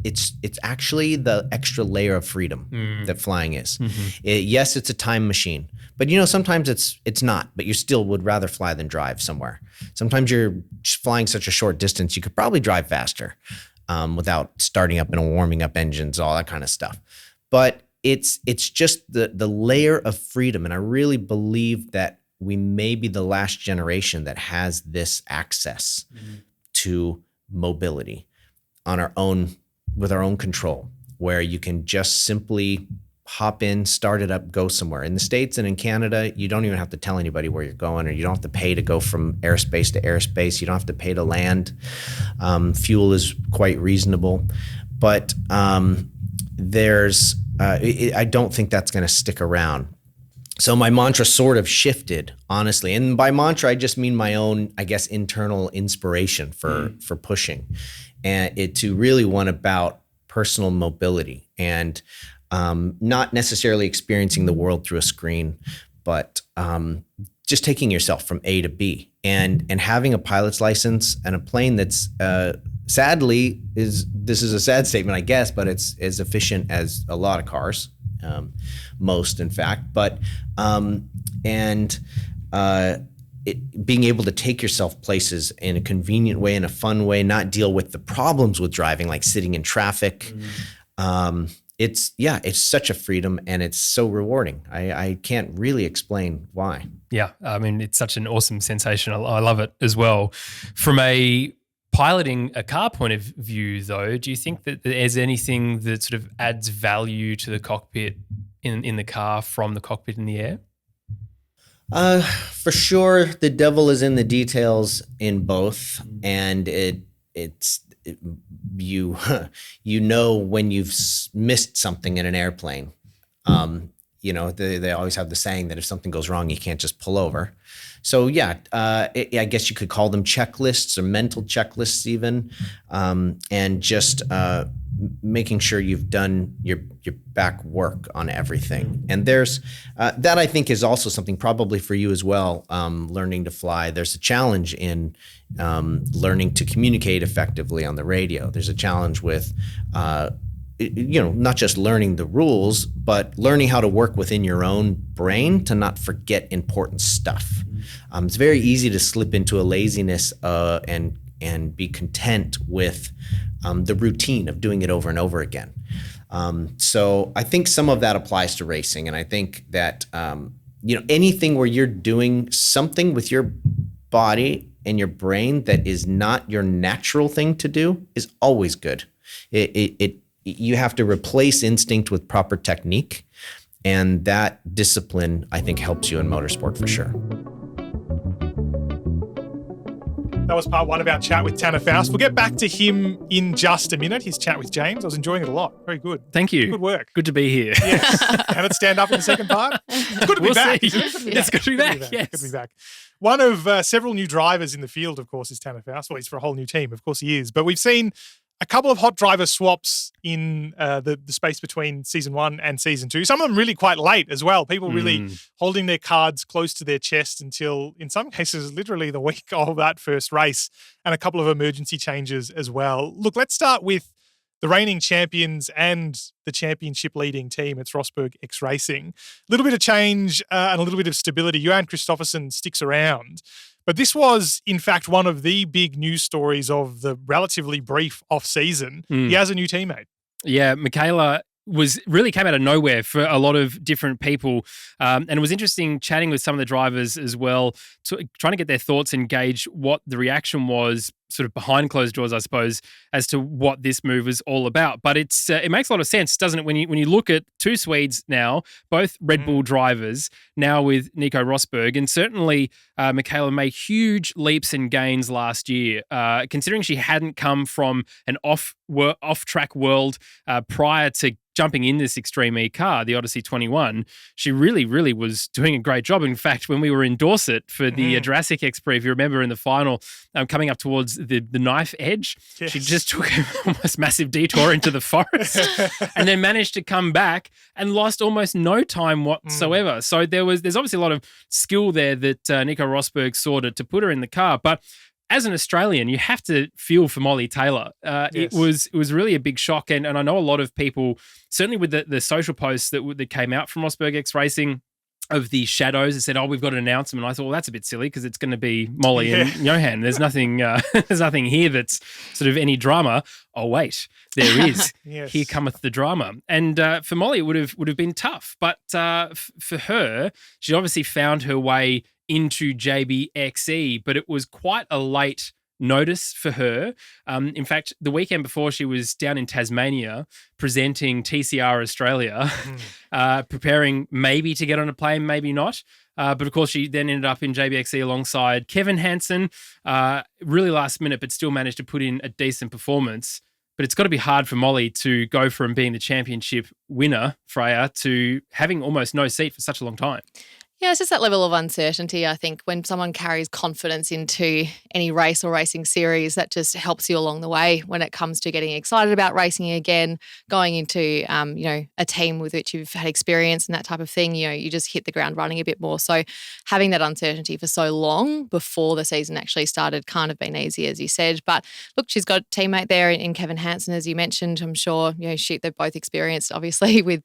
it's actually the extra layer of freedom that flying is. Yes, it's a time machine, but sometimes it's not, but you still would rather fly than drive somewhere. Sometimes you're flying such a short distance, you could probably drive faster without starting up and warming up engines, all that kind of stuff. But it's just the layer of freedom. And I really believe that we may be the last generation that has this access to mobility on our own, with our own control, where you can just simply hop in, start it up, go somewhere. In the States and in Canada, you don't even have to tell anybody where you're going, or you don't have to pay to go from airspace to airspace. You don't have to pay to land. Fuel is quite reasonable, but I don't think that's going to stick around. So my mantra sort of shifted, honestly. And by mantra, I just mean my own, I guess, internal inspiration for pushing, and to really one about personal mobility and not necessarily experiencing the world through a screen, but just taking yourself from A to B, and having a pilot's license and a plane that's sadly this is a sad statement, I guess, but it's as efficient as a lot of cars. Most, in fact, but being able to take yourself places in a convenient way, in a fun way, not deal with the problems with driving, like sitting in traffic. It's such a freedom, and it's so rewarding. I can't really explain why. Yeah, I mean, it's such an awesome sensation. I love it as well. From a piloting a car point of view, though, do you think that there's anything that sort of adds value to the cockpit in the car from the cockpit in the air? For sure, the devil is in the details in both, and you know when you've missed something in an airplane. They always have the saying that if something goes wrong, you can't just pull over. So I guess you could call them checklists or mental checklists even, and just making sure you've done your back work on everything. And there's that, I think, is also something probably for you as well, learning to fly. There's a challenge in learning to communicate effectively on the radio. There's a challenge with not just learning the rules, but learning how to work within your own brain to not forget important stuff. It's very easy to slip into a laziness and be content with the routine of doing it over and over again. So I think some of that applies to racing, and I think that anything where you're doing something with your body and your brain that is not your natural thing to do is always good. You have to replace instinct with proper technique, and that discipline, I think, helps you in motorsport for sure. That was part one of our chat with Tanner Foust. We'll get back to him in just a minute, his chat with James. I was enjoying it a lot. Very good. Thank you. Good work. Good to be here. Yes. Can it stand up in the second part? It's good to be back. It's good to be back, yes. Good to be back. One of several new drivers in the field, of course, is Tanner Foust. Well, he's for a whole new team. Of course he is. But we've seen a couple of hot driver swaps in the space between season 1 and season 2. Some of them really quite late as well. People really holding their cards close to their chest until, in some cases, literally the week of that first race, and a couple of emergency changes as well. Look, let's start with the reigning champions and the championship leading team. It's Rosberg X Racing. A little bit of change and a little bit of stability. Johan Kristoffersson sticks around. But this was, in fact, one of the big news stories of the relatively brief off-season. He has a new teammate. Yeah, Michaela really came out of nowhere for a lot of different people. And it was interesting chatting with some of the drivers as well, trying to get their thoughts and gauge what the reaction was sort of behind closed doors, I suppose, as to what this move was all about. But it makes a lot of sense, doesn't it? When you look at two Swedes now, both Red Bull drivers, now with Nico Rosberg, and certainly Michaela made huge leaps and gains last year, considering she hadn't come from an off-track world prior to jumping in this Extreme E car, the Odyssey 21. She really, really was doing a great job. In fact, when we were in Dorset for the Jurassic X-Prix, if you remember in the final, coming up towards the knife edge, she just took an almost massive detour into the forest and then managed to come back and lost almost no time whatsoever. So there's obviously a lot of skill there that Nico Rosberg saw to put her in the car. But as an Australian, you have to feel for Molly Taylor. It was really a big shock. And I know a lot of people, certainly with the social posts that came out from Rosberg X Racing of the shadows, that said, "Oh, we've got an announcement." I thought, well, that's a bit silly because it's going to be Molly and Johan. There's nothing here that's sort of any drama. Oh, wait, there is. Here cometh the drama. And for Molly, it would have been tough. But for her, she obviously found her way into JBXE, but it was quite a late notice for her. In fact, the weekend before, she was down in Tasmania presenting TCR Australia, preparing maybe to get on a plane, maybe not. But of course, she then ended up in JBXE alongside Kevin Hansen, really last minute, but still managed to put in a decent performance. But it's got to be hard for Molly to go from being the championship winner, Freya, to having almost no seat for such a long time. Yeah, it's just that level of uncertainty. I think when someone carries confidence into any race or racing series, that just helps you along the way when it comes to getting excited about racing again, going into, a team with which you've had experience and that type of thing. You just hit the ground running a bit more. So having that uncertainty for so long before the season actually started can't have been easy, as you said. But look, she's got a teammate there in Kevin Hansen, as you mentioned. I'm sure, they've both experienced, obviously, with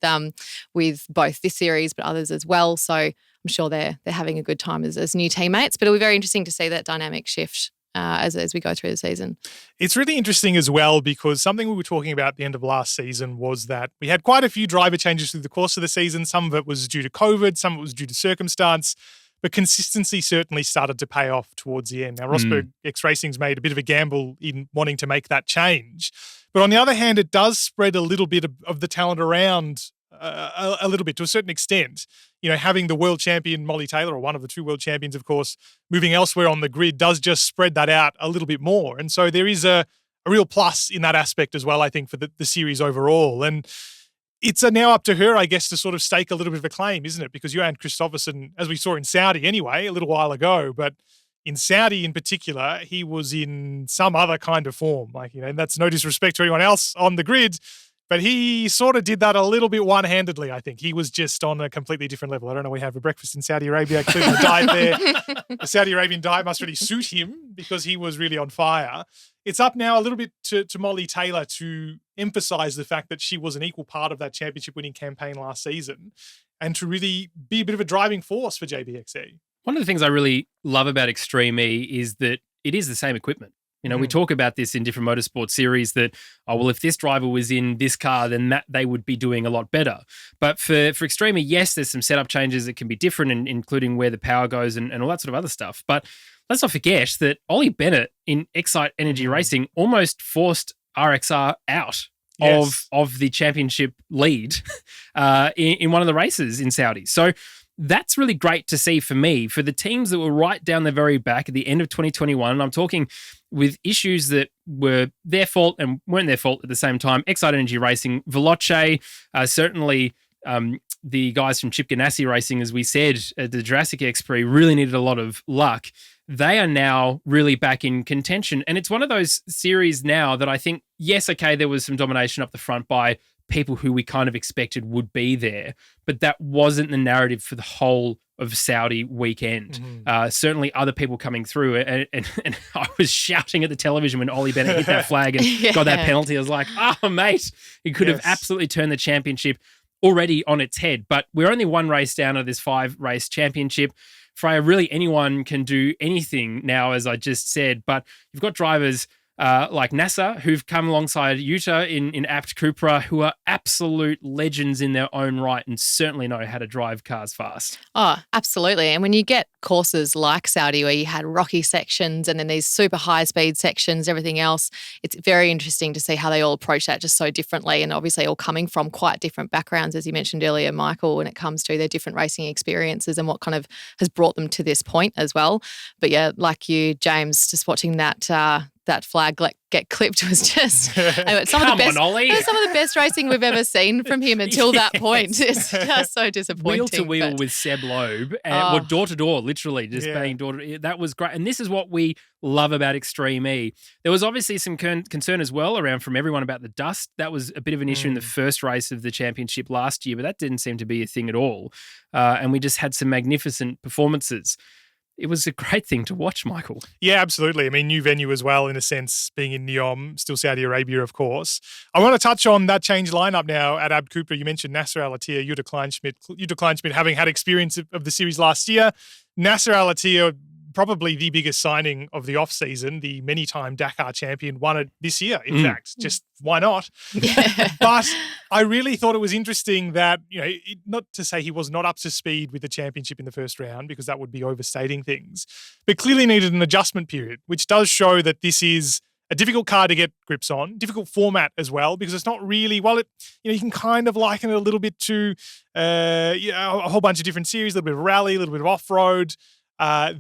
both this series, but others as well. So I'm sure they're having a good time as new teammates, but it'll be very interesting to see that dynamic shift as we go through the season. It's really interesting as well because something we were talking about at the end of last season was that we had quite a few driver changes through the course of the season. Some of it was due to COVID, some of it was due to circumstance, but consistency certainly started to pay off towards the end. Now, Rosberg X Racing's made a bit of a gamble in wanting to make that change. But on the other hand, it does spread a little bit of the talent around a little bit to a certain extent. Having the world champion Molly Taylor, or one of the two world champions, of course, moving elsewhere on the grid does just spread that out a little bit more. And so there is a real plus in that aspect as well, I think, for the series overall. And it's now up to her, I guess, to sort of stake a little bit of a claim, isn't it? Because Johan Kristoffersson, as we saw in Saudi anyway, a little while ago, but in Saudi in particular, he was in some other kind of form. And that's no disrespect to anyone else on the grid, but he sort of did that a little bit one-handedly, I think. He was just on a completely different level. I don't know, we have a breakfast in Saudi Arabia. Clearly the diet there, the Saudi Arabian diet must really suit him because he was really on fire. It's up now a little bit to Molly Taylor to emphasise the fact that she was an equal part of that championship-winning campaign last season and to really be a bit of a driving force for JBXE. One of the things I really love about Extreme E is that it is the same equipment. We talk about this in different motorsport series that, if this driver was in this car, then that they would be doing a lot better. But for Extreme E, yes, there's some setup changes that can be different, including where the power goes and all that sort of other stuff. But let's not forget that Ollie Bennett in Excite Energy Racing almost forced RXR out of the championship lead in one of the races in Saudi. So that's really great to see for me, for the teams that were right down the very back at the end of 2021. And I'm talking with issues that were their fault and weren't their fault at the same time. Excite Energy Racing, Veloce, certainly the guys from Gymkhana Racing, as we said at the Jurassic X-Prix, really needed a lot of luck. They are now really back in contention. And it's one of those series now that I think, yes, okay, there was some domination up the front by people who we kind of expected would be there, but that wasn't the narrative for the whole of Saudi weekend. Certainly other people coming through, and I was shouting at the television when Ollie Bennett hit that flag and got that penalty. I was like, oh, mate, he could have absolutely turned the championship already on its head. But we're only one race down of this 5-race championship. Freya, really anyone can do anything now, as I just said, but you've got drivers like Nasser, who've come alongside Yuta in Apt Cupra, who are absolute legends in their own right and certainly know how to drive cars fast. Oh, absolutely. And when you get courses like Saudi where you had rocky sections and then these super high-speed sections, everything else, it's very interesting to see how they all approach that just so differently, and obviously all coming from quite different backgrounds, as you mentioned earlier, Michael, when it comes to their different racing experiences and what kind of has brought them to this point as well. But yeah, like you, James, just watching that flag get clipped was just some of the best racing we've ever seen from him until that point. It's just so disappointing. Wheel to wheel with Seb Loeb, and door to door, literally just banging door to. That was great, and this is what we love about Extreme E. There was obviously some concern as well around from everyone about the dust. That was a bit of an issue in the first race of the championship last year, but that didn't seem to be a thing at all. And we just had some magnificent performances. It was a great thing to watch, Michael. Yeah, absolutely. I mean, new venue as well, in a sense, being in Neom, still Saudi Arabia, of course. I want to touch on that changed lineup now at Abt Cupra. You mentioned Nasser Al-Attiyah, Jutta Kleinschmidt having had experience of the series last year. Nasser Al-Attiyah, probably the biggest signing of the off-season, the many-time Dakar champion, won it this year, in fact. Just why not? But I really thought it was interesting that, not to say he was not up to speed with the championship in the first round, because that would be overstating things, but clearly needed an adjustment period, which does show that this is a difficult car to get grips on, difficult format as well, because it's not really, you can kind of liken it a little bit to a whole bunch of different series, a little bit of rally, a little bit of off-road.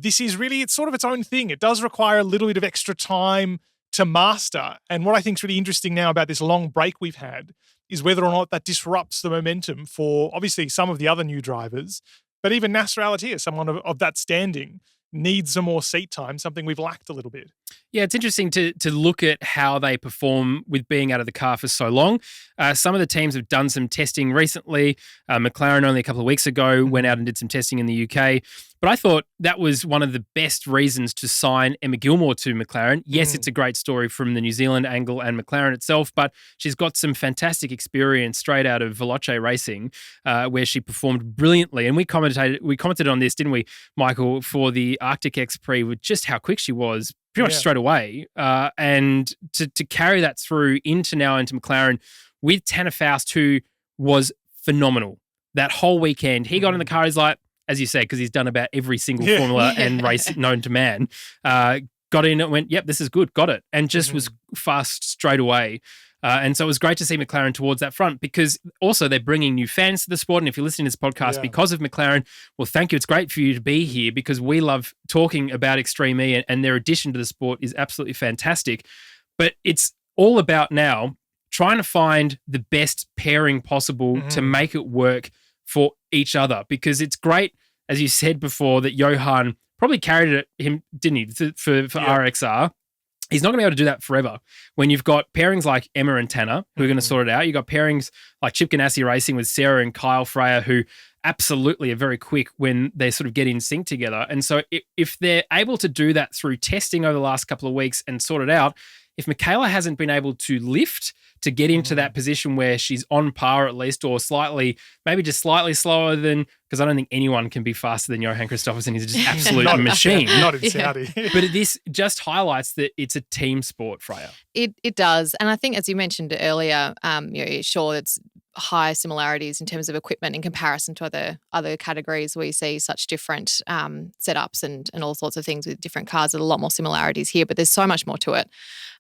This is really, it's sort of its own thing. It does require a little bit of extra time to master. And what I think is really interesting now about this long break we've had is whether or not that disrupts the momentum for obviously some of the other new drivers, but even Nasser Al-Attiyah, someone of that standing, needs some more seat time, something we've lacked a little bit. Yeah, it's interesting to look at how they perform with being out of the car for so long. Some of the teams have done some testing recently. McLaren only a couple of weeks ago went out and did some testing in the UK. But I thought that was one of the best reasons to sign Emma Gilmore to McLaren. Yes, it's a great story from the New Zealand angle and McLaren itself, but she's got some fantastic experience straight out of Veloce Racing, where she performed brilliantly. And we commented on this, didn't we, Michael, for the Arctic X-Prix, with just how quick she was pretty much straight away. And to carry that through into McLaren with Tanner Foust, who was phenomenal that whole weekend. He got in the car, he's like, as you say, because he's done about every single formula and race known to man, got in and went, yep, this is good, got it, and just was fast straight away. And so it was great to see McLaren towards that front, because also they're bringing new fans to the sport. And if you're listening to this podcast because of McLaren, well, thank you. It's great for you to be here, because we love talking about Extreme E, and their addition to the sport is absolutely fantastic. But it's all about now trying to find the best pairing possible to make it work for each other, because it's great, as you said before, that Johan probably carried it him, didn't he, for RXR. He's not going to be able to do that forever. When you've got pairings like Emma and Tanner, who are going to sort it out, you've got pairings like Chip Ganassi Racing with Sarah and Kyle Freya, who absolutely are very quick when they sort of get in sync together. And so if they're able to do that through testing over the last couple of weeks and sort it out, if Michaela hasn't been able to lift to get into that position where she's on par at least, or maybe just slightly slower than, because I don't think anyone can be faster than Johan Kristoffersen. He's just absolute machine. Not in Saudi. But this just highlights that it's a team sport, Freya. It does. And I think, as you mentioned earlier, sure, it's high similarities in terms of equipment in comparison to other categories where you see such different setups and all sorts of things with different cars. There's a lot more similarities here, but there's so much more to it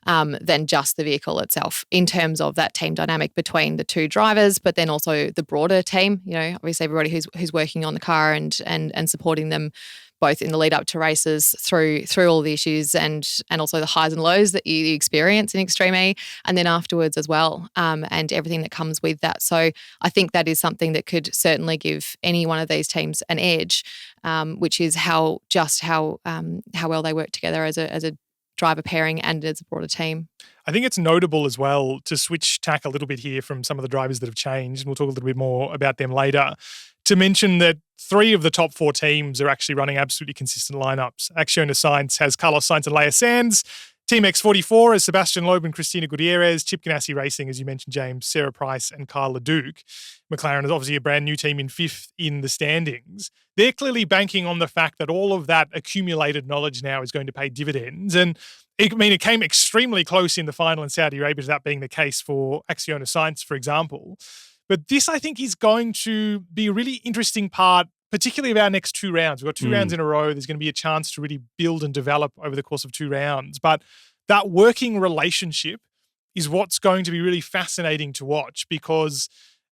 than just the vehicle itself in terms of that team dynamic between the two drivers, but then also the broader team. Obviously everybody who's working on the car and supporting them both in the lead up to races, through all the issues and also the highs and lows that you experience in Extreme E, and then afterwards as well, and everything that comes with that. So I think that is something that could certainly give any one of these teams an edge, which is how well they work together as a driver pairing and as a broader team. I think it's notable as well, to switch tack a little bit here from some of the drivers that have changed, and we'll talk a little bit more about them later, to mention that 3 of the top 4 teams are actually running absolutely consistent lineups. Acciona Sainz has Carlos Sainz and Leia Sands. Team X44 is Sebastian Loeb and Cristina Gutierrez. Chip Ganassi Racing, as you mentioned, James, Sarah Price and Kyle LeDuc. McLaren is obviously a brand new team in 5th in the standings. They're clearly banking on the fact that all of that accumulated knowledge now is going to pay dividends. And it came extremely close in the final in Saudi Arabia to that being the case for Acciona Sainz, for example. But this, I think, is going to be a really interesting part, particularly of our next 2 rounds. We've got 2 rounds in a row. There's going to be a chance to really build and develop over the course of 2 rounds. But that working relationship is what's going to be really fascinating to watch, because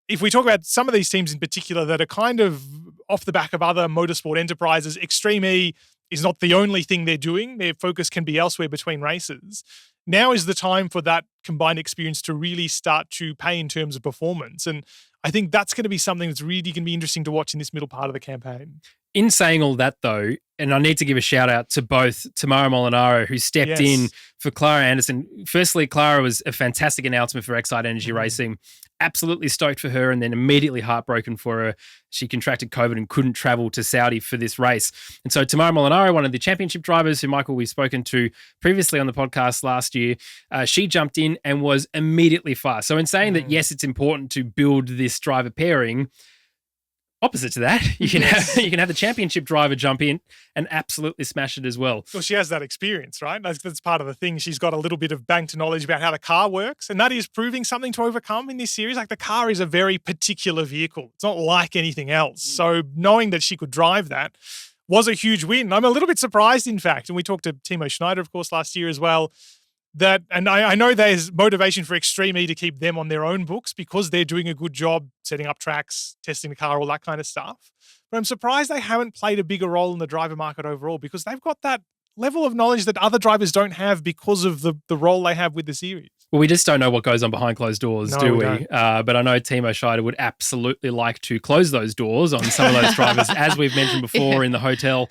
if we talk about some of these teams in particular that are kind of off the back of other motorsport enterprises, Extreme E is not the only thing they're doing. Their focus can be elsewhere between races. Now is the time for that combined experience to really start to pay in terms of performance. And I think that's going to be something that's really going to be interesting to watch in this middle part of the campaign. In saying all that, though, and I need to give a shout out to both Tamara Molinaro, who stepped in for Clara Anderson. Firstly, Clara was a fantastic announcement for Excite Energy Racing. Absolutely stoked for her, and then immediately heartbroken for her. She contracted COVID and couldn't travel to Saudi for this race. And so Tamara Molinaro, one of the championship drivers who, Michael, we've spoken to previously on the podcast last year, she jumped in and was immediately fast. So in saying that, yes, it's important to build this driver pairing, opposite to that, you can have the championship driver jump in and absolutely smash it as well. Well, she has that experience, right? That's part of the thing. She's got a little bit of banked knowledge about how the car works, and that is proving something to overcome in this series. Like, the car is a very particular vehicle. It's not like anything else. So knowing that she could drive that was a huge win. I'm a little bit surprised, in fact, and we talked to Timo Schneider, of course, last year as well, and I know there's motivation for Extreme E to keep them on their own books because they're doing a good job setting up tracks, testing the car, all that kind of stuff. But I'm surprised they haven't played a bigger role in the driver market overall, because they've got that level of knowledge that other drivers don't have because of the role they have with the series. Well, we just don't know what goes on behind closed doors, do we? Don't. But I know Timo Schneider would absolutely like to close those doors on some of those drivers, as we've mentioned before, in the hotel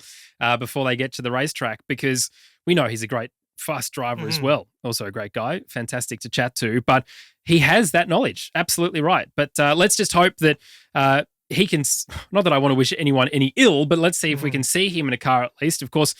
before they get to the racetrack, because we know he's a great fast driver as well. Also a great guy, fantastic to chat to, but he has that knowledge. Absolutely right. But let's just hope that he can, not that I want to wish anyone any ill, but let's see if we can see him in a car at least. Of course,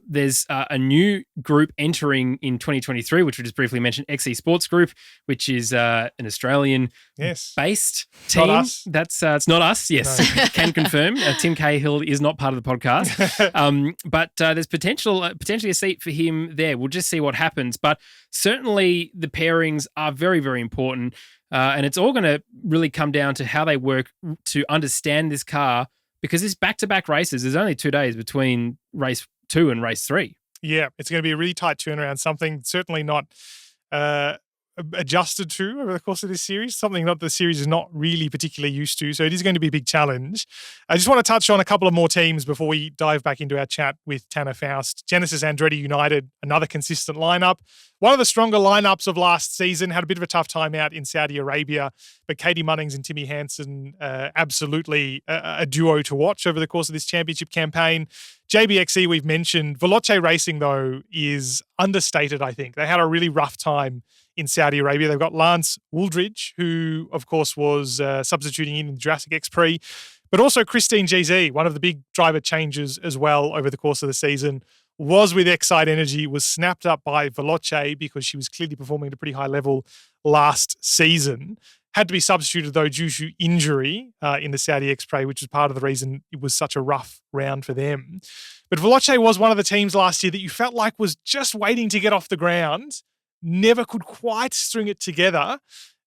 there's a new group entering in 2023, which we just briefly mentioned, XE Sports Group, which is an Australian-based team. Not us. That's it's not us. Yes, no. Can confirm. Tim Cahill is not part of the podcast, but there's potentially a seat for him there. We'll just see what happens. But certainly the pairings are very, very important. And it's all going to really come down to how they work to understand this car, because there's back-to-back races. There's only 2 days between race 2 and race 3. Yeah, it's going to be a really tight turnaround, something certainly not adjusted to over the course of this series, something that the series is not really particularly used to. So it is going to be a big challenge. I just want to touch on a couple of more teams before we dive back into our chat with Tanner Foust. Genesis Andretti United, another consistent lineup. One of the stronger lineups of last season, had a bit of a tough time out in Saudi Arabia, but Katie Munnings and Timmy Hansen, absolutely a duo to watch over the course of this championship campaign. JBXE, we've mentioned. Veloce Racing, though, is understated, I think. They had a really rough time in Saudi Arabia. They've got Lance Wooldridge, who, of course, was substituting in the Jurassic X Prix, but also Christine GZ, one of the big driver changes as well over the course of the season, was with Excite Energy, was snapped up by Veloce because she was clearly performing at a pretty high level last season. Had to be substituted, though, due to injury in the Saudi X Prix, which was part of the reason it was such a rough round for them. But Veloce was one of the teams last year that you felt like was just waiting to get off the ground, never could quite string it together.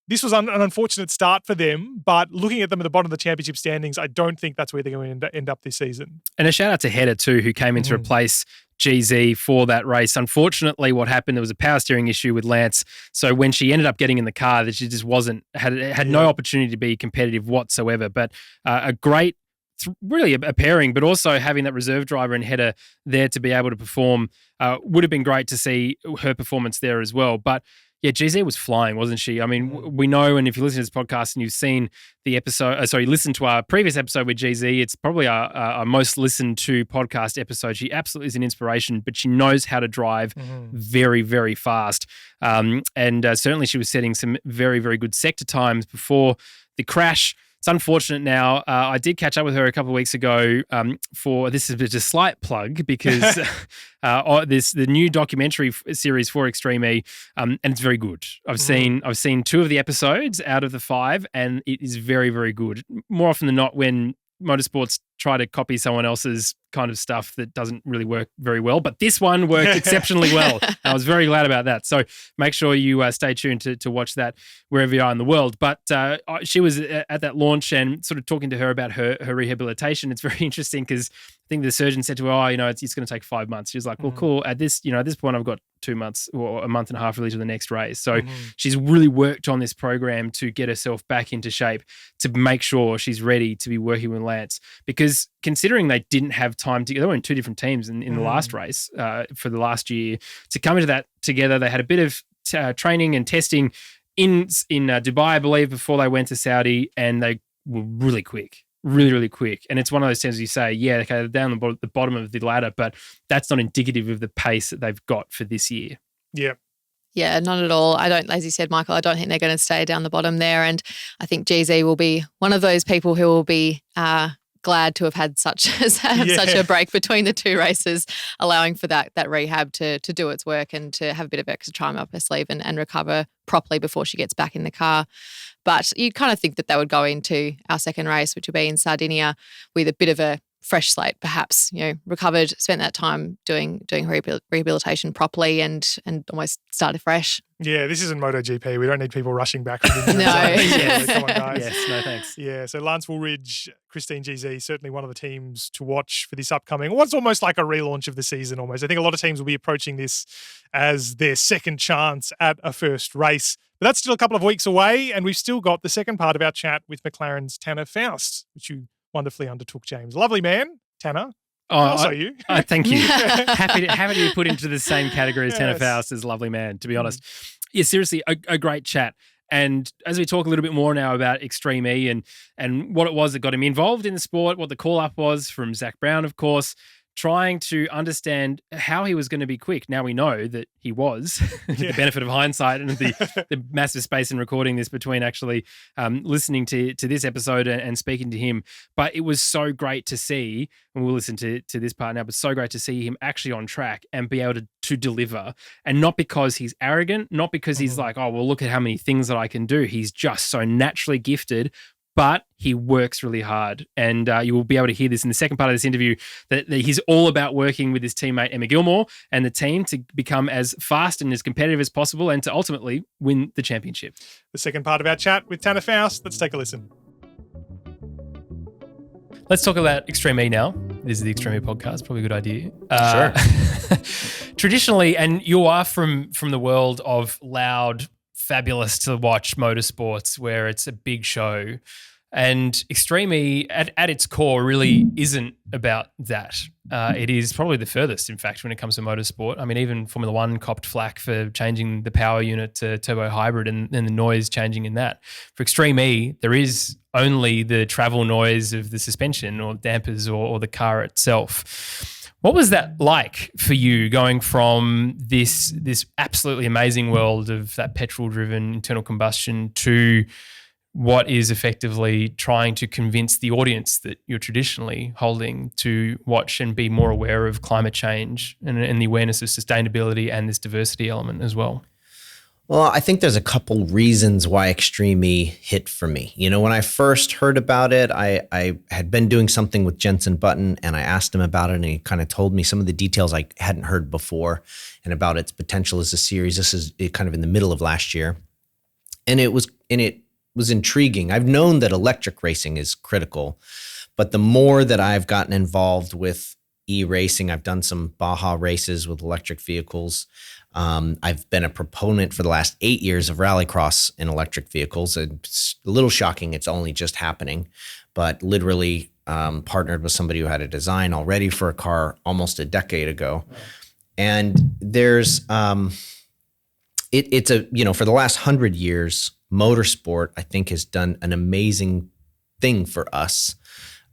This was an unfortunate start for them, but looking at them at the bottom of the championship standings, I don't think that's where they're going to end up this season. And a shout out to Hedda too, who came in to replace GZ for that race. Unfortunately, what happened, there was a power steering issue with Lance. So when she ended up getting in the car, that she just had no opportunity to be competitive whatsoever. But a great really a pairing, but also having that reserve driver and header there to be able to perform would have been great to see her performance there as well. But yeah, GZ was flying, wasn't she? I mean, we know, and if you listen to this podcast and you've seen the episode, listen to our previous episode with GZ, it's probably our most listened to podcast episode. She absolutely is an inspiration, but she knows how to drive very, very fast. And certainly she was setting some very, very good sector times before the crash. It's unfortunate now. I did catch up with her a couple of weeks ago for, this is just a slight plug because the new documentary series for Extreme E, and it's very good. I've seen 2 of the episodes out of the 5, and it is very, very good. More often than not, when motorsports try to copy someone else's kind of stuff that doesn't really work very well, but this one worked exceptionally well. I was very glad about that. So make sure you stay tuned to watch that wherever you are in the world. But she was at that launch and sort of talking to her about her rehabilitation. It's very interesting because I think the surgeon said to her, it's going to take 5 months. She was like, well, cool. At this point, I've got 2 months or a month and a half really to the next race. So she's really worked on this program to get herself back into shape to make sure she's ready to be working with Lance. Because considering they didn't have time to, they were in 2 different teams in the last race for the last year, to come into that together, they had a bit of training and testing in Dubai, I believe, before they went to Saudi, and they were really quick. Really, really quick. And it's one of those things you say, yeah, okay, they're down the bottom of the ladder, but that's not indicative of the pace that they've got for this year. Yeah. Yeah, not at all. As you said, Michael, I don't think they're going to stay down the bottom there. And I think GZ will be one of those people who will be glad to have had such a break between the 2 races, allowing for that rehab to do its work and to have a bit of extra time up her sleeve and recover properly before she gets back in the car. But you kind of think that they would go into our second race, which will be in Sardinia, with a bit of a fresh slate, perhaps, recovered, spent that time doing rehabilitation properly and almost started fresh. Yeah, this isn't MotoGP. We don't need people rushing back. From the No. Come on, guys. Yes, no thanks. Yeah, so Lance Woolridge, Christine GZ, certainly one of the teams to watch for this upcoming, what's almost like a relaunch of the season almost. I think a lot of teams will be approaching this as their second chance at a first race. But that's still a couple of weeks away, and we've still got the second part of our chat with McLaren's Tanner Foust, which you wonderfully undertook, James. Lovely man, Tanner. Also you. Thank you. happy to be put into the same category as Tanner Foust as lovely man, to be honest. Yeah, seriously, a great chat. And as we talk a little bit more now about Extreme E and what it was that got him involved in the sport, what the call-up was from Zach Brown, of course, trying to understand how he was going to be quick. Now we know that he was, with the benefit of hindsight and the massive space in recording this between actually listening to this episode and speaking to him. But it was so great to see, and we'll listen to this part now, but so great to see him actually on track and be able to deliver. And not because he's arrogant, not because he's like, oh, well, look at how many things that I can do. He's just so naturally gifted, but he works really hard. And you will be able to hear this in the second part of this interview, that he's all about working with his teammate Emma Gilmore and the team to become as fast and as competitive as possible and to ultimately win the championship. The second part of our chat with Tanner Foust. Let's take a listen. Let's talk about Extreme E now. This is the Extreme E podcast, probably a good idea. Sure. Traditionally, and you are from the world of loud, fabulous to watch motorsports where it's a big show. And Extreme E at its core really isn't about that. It is probably the furthest, in fact, when it comes to motorsport. I mean, even Formula One copped flack for changing the power unit to turbo hybrid and the noise changing in that. For Extreme E, there is only the travel noise of the suspension or dampers or the car itself. What was that like for you, going from this absolutely amazing world of that petrol-driven internal combustion to what is effectively trying to convince the audience that you're traditionally holding to watch and be more aware of climate change and the awareness of sustainability and this diversity element as well? Well, I think there's a couple reasons why Extreme E hit for me. When I first heard about it, I had been doing something with Jensen Button, and I asked him about it, and he kind of told me some of the details I hadn't heard before and about its potential as a series. This is kind of in the middle of last year. And it was intriguing. I've known that electric racing is critical, but the more that I've gotten involved with e-racing, I've done some Baja races with electric vehicles. I've been a proponent for the last 8 years of rallycross in electric vehicles. It's a little shocking it's only just happening. but literally partnered with somebody who had a design already for a car almost a decade ago. And there's, it's a, for the last 100 years, motorsport, I think, has done an amazing thing for us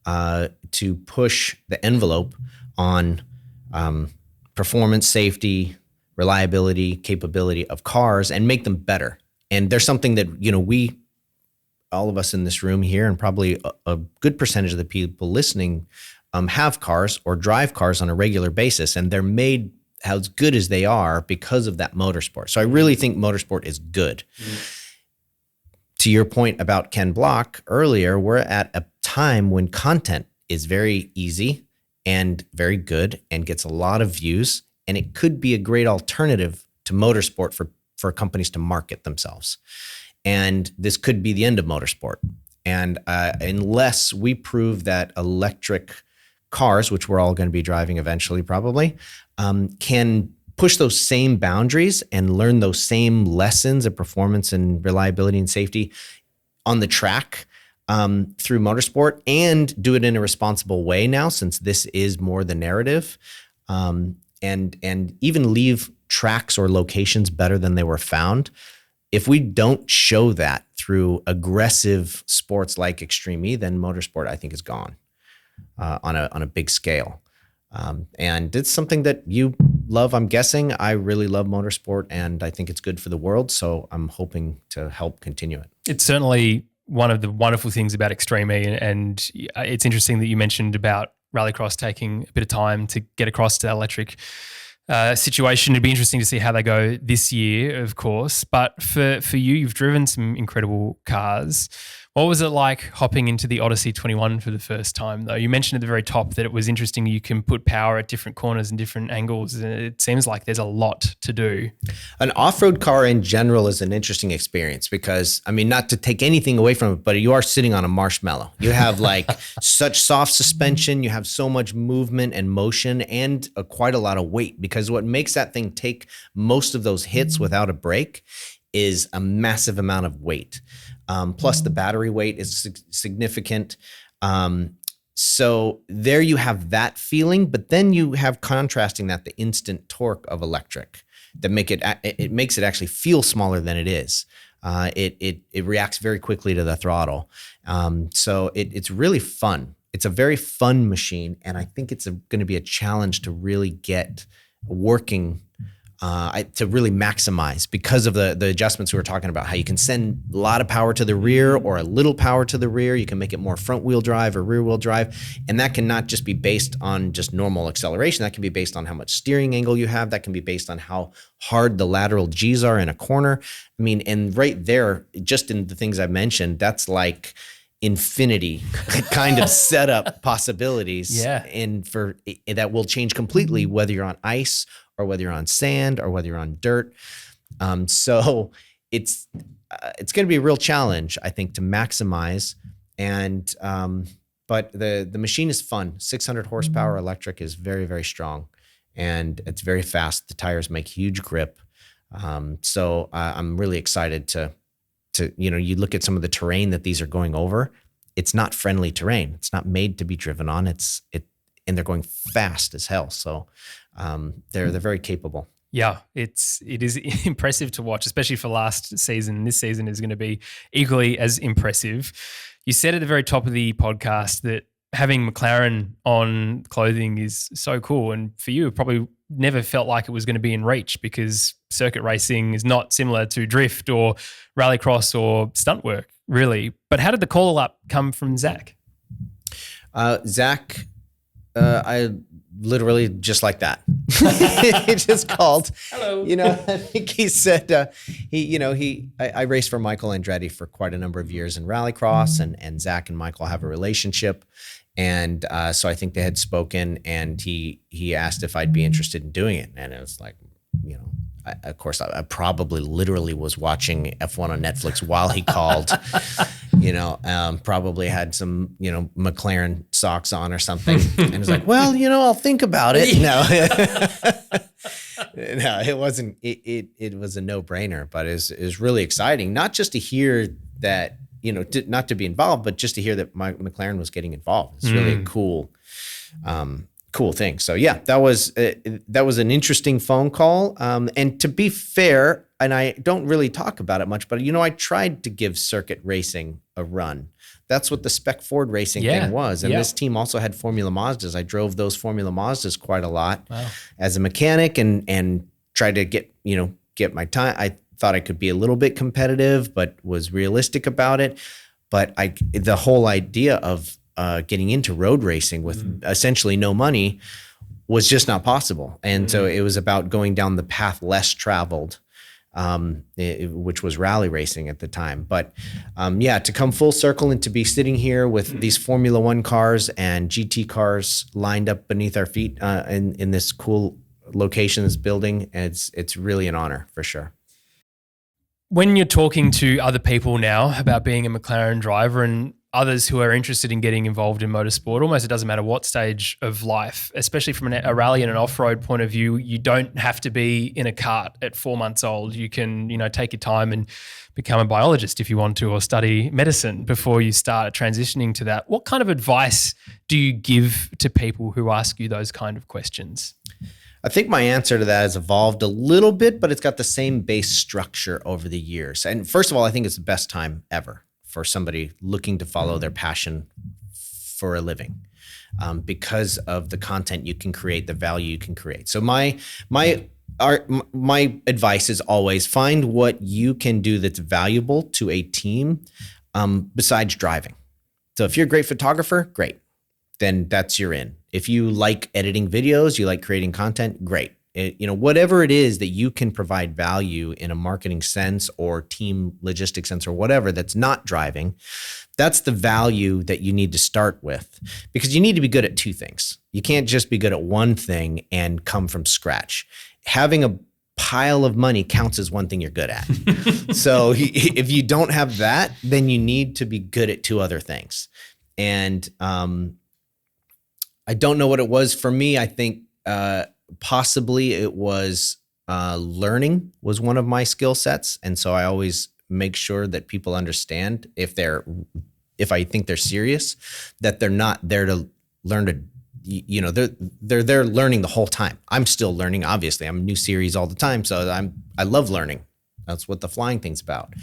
to push the envelope on performance, safety, reliability, capability of cars and make them better. And there's something that, we, all of us in this room here, and probably a good percentage of the people listening have cars or drive cars on a regular basis, and they're made as good as they are because of that motorsport. So I really think motorsport is good. To your point about Ken Block earlier, we're at a time when content is very easy and very good and gets a lot of views, and it could be a great alternative to motorsport for companies to market themselves. And this could be the end of motorsport. And unless we prove that electric cars, which we're all going to be driving eventually probably, can push those same boundaries and learn those same lessons of performance and reliability and safety on the track through motorsport, and do it in a responsible way now, since this is more the narrative, and even leave tracks or locations better than they were found. If we don't show that through aggressive sports like Extreme E, then motorsport, I think, is gone on a big scale. And it's something that you love, I'm guessing. I really love motorsport, and I think it's good for the world. So I'm hoping to help continue it. It's certainly one of the wonderful things about Extreme E, and it's interesting that you mentioned about Rallycross taking a bit of time to get across to electric situation. It'd be interesting to see how they go this year, of course. But for you, you've driven some incredible cars. What was it like hopping into the Odyssey 21 for the first time, though? You mentioned at the very top that it was interesting you can put power at different corners and different angles. It seems like there's a lot to do. An off-road car in general is an interesting experience because, not to take anything away from it, but you are sitting on a marshmallow. You have such soft suspension, you have so much movement and motion, and quite a lot of weight, because what makes that thing take most of those hits without a brake is a massive amount of weight. Plus the battery weight is significant. So there you have that feeling, but then you have contrasting that the instant torque of electric that makes it actually feel smaller than it is. It reacts very quickly to the throttle. So it's really fun. It's a very fun machine, and I think it's going to be a challenge to really get working, to really maximize, because of the adjustments we were talking about, how you can send a lot of power to the rear or a little power to the rear. You can make it more front wheel drive or rear wheel drive. And that can not just be based on just normal acceleration. That can be based on how much steering angle you have. That can be based on how hard the lateral G's are in a corner. And right there, just in the things I mentioned, that's like infinity kind of setup possibilities. Yeah. And that will change completely whether you're on ice or whether you're on sand or whether you're on dirt. So it's going to be a real challenge, I think, to maximize. And but the machine is fun. 600 horsepower electric is very, very strong, and it's very fast. The tires make huge grip. So I'm really excited to you look at some of the terrain that these are going over. It's not friendly terrain. It's not made to be driven on. And they're going fast as hell. So they're very capable. Yeah, it is impressive to watch, especially for last season. This season is going to be equally as impressive. You said at the very top of the podcast that having McLaren on clothing is so cool, and for you, it probably never felt like it was going to be in reach, because circuit racing is not similar to drift or rallycross or stunt work, really. But how did the call up come from Zach? Zach, I literally just like that. He just called. Hello. I think he said, I raced for Michael Andretti for quite a number of years in Rallycross, and Zach and Michael have a relationship. And so I think they had spoken, and he asked if I'd be interested in doing it. And it was like, of course, I probably literally was watching F1 on Netflix while he called, probably had some, McLaren socks on or something. And it was like, well, I'll think about it. No, no, it wasn't. It was a no-brainer, but it was really exciting, not just to hear that not to be involved, but just to hear that McLaren was getting involved. It's really a cool thing. So yeah, that was an interesting phone call. And to be fair, and I don't really talk about it much, but I tried to give circuit racing a run. That's what the Spec Ford racing thing was. And this team also had Formula Mazdas. I drove those Formula Mazdas quite a lot as a mechanic and tried to get my time. I thought I could be a little bit competitive, but was realistic about it. But the whole idea of getting into road racing with essentially no money was just not possible. And so it was about going down the path less traveled, which was rally racing at the time. But to come full circle and to be sitting here with these Formula One cars and GT cars lined up beneath our feet in this cool location, this building, it's really an honor for sure. When you're talking to other people now about being a McLaren driver and others who are interested in getting involved in motorsport, almost it doesn't matter what stage of life, especially from a rally and an off-road point of view, you don't have to be in a kart at 4 months old. You can, take your time and become a biologist if you want to, or study medicine before you start transitioning to that. What kind of advice do you give to people who ask you those kind of questions? I think my answer to that has evolved a little bit, but it's got the same base structure over the years. And first of all, I think it's the best time ever for somebody looking to follow their passion for a living, because of the content you can create, the value you can create. So my advice is always find what you can do that's valuable to a team, besides driving. So if you're a great photographer, great. Then that's your in. If you like editing videos, you like creating content, great. Whatever it is that you can provide value in a marketing sense or team logistics sense or whatever that's not driving, that's the value that you need to start with, because you need to be good at two things. You can't just be good at one thing and come from scratch. Having a pile of money counts as one thing you're good at. So if you don't have that, then you need to be good at two other things. And I don't know what it was for me. I think possibly it was learning was one of my skill sets. And so I always make sure that people understand if I think they're serious, that they're not there to learn to, they're there learning the whole time. I'm still learning. Obviously, I'm a new series all the time. So I love learning. That's what the flying thing's about.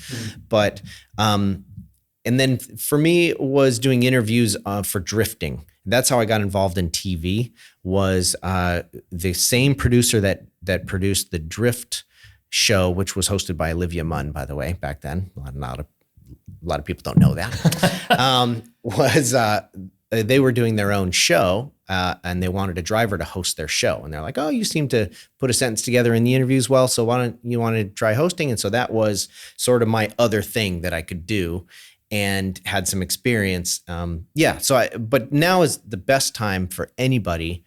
But, and then for me was doing interviews for drifting. That's how I got involved in TV, was the same producer that produced the Drift show, which was hosted by Olivia Munn, by the way, back then. A lot of people don't know that. They were doing their own show, and they wanted a driver to host their show. And they're like, oh, you seem to put a sentence together in the interviews well, so why don't you want to try hosting? And so that was sort of my other thing that I could do, and had some experience. But now is the best time for anybody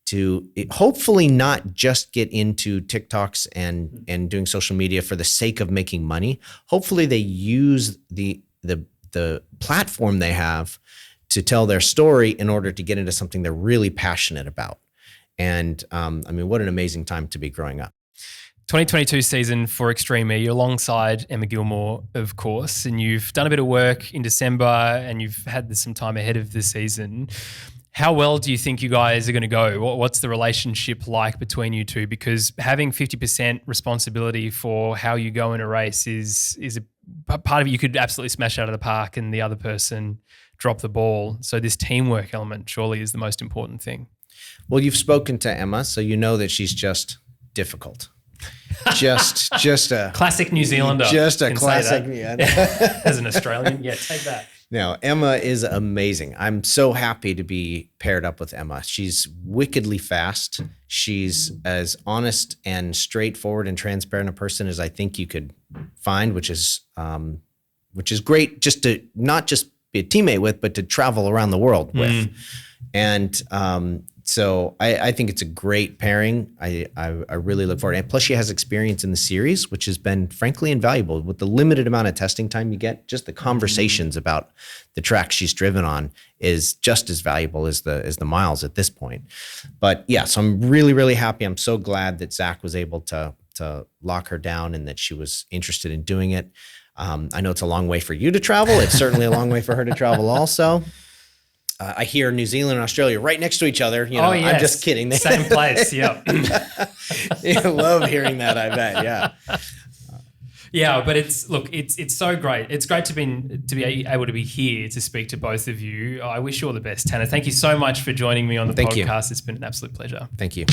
to hopefully not just get into TikToks and doing social media for the sake of making money. Hopefully they use the platform they have to tell their story in order to get into something they're really passionate about. And what an amazing time to be growing up. 2022 season for Extreme E, you're alongside Emma Gilmore, of course, and you've done a bit of work in December and you've had some time ahead of the season. How well do you think you guys are going to go? What's the relationship like between you two? Because having 50% responsibility for how you go in a race is a part of it. You could absolutely smash out of the park and the other person drop the ball. So this teamwork element surely is the most important thing. Well, you've spoken to Emma, so you know that she's just difficult. Just a classic New Zealander. Just a classic. As an Australian, take that. No, Emma is amazing. I'm so happy to be paired up with Emma. She's wickedly fast. She's as honest and straightforward and transparent a person as I think you could find, which is great. Just to not just be a teammate with, but to travel around the world with. And so I think it's a great pairing. I really look forward to it. Plus, she has experience in the series, which has been frankly invaluable. With the limited amount of testing time you get, just the conversations about the track she's driven on is just as valuable as the miles at this point. But yeah, so I'm really, really happy. I'm so glad that Zach was able to lock her down and that she was interested in doing it. I know it's a long way for you to travel. It's certainly a long way for her to travel also. I hear New Zealand and Australia right next to each other. You know, yes. I'm just kidding. Same place, yep. I love hearing that, I bet, yeah. Yeah, but it's so great. It's great to be able to be here to speak to both of you. I wish you all the best, Tanner. Thank you so much for joining me on the podcast. It's been an absolute pleasure. Thank you.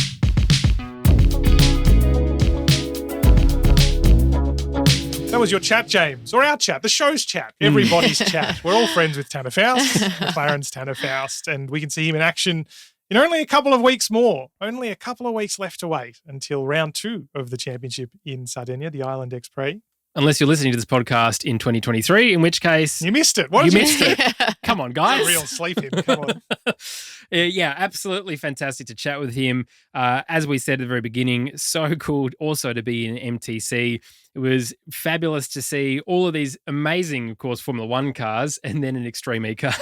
That was your chat, James, or our chat, the show's chat, everybody's chat. We're all friends with Tanner Foust, McLaren's Tanner Foust, and we can see him in action in only a couple of weeks more. Only a couple of weeks left to wait until round 2 of the championship in Sardinia, the Island X Prix. Unless you're listening to this podcast in 2023, in which case... You missed it. You missed it. Come on, guys. It's a real sleep-in. Come on. Yeah, absolutely fantastic to chat with him. As we said at the very beginning, so cool also to be in MTC. It was fabulous to see all of these amazing, of course, Formula One cars and then an Extreme E car.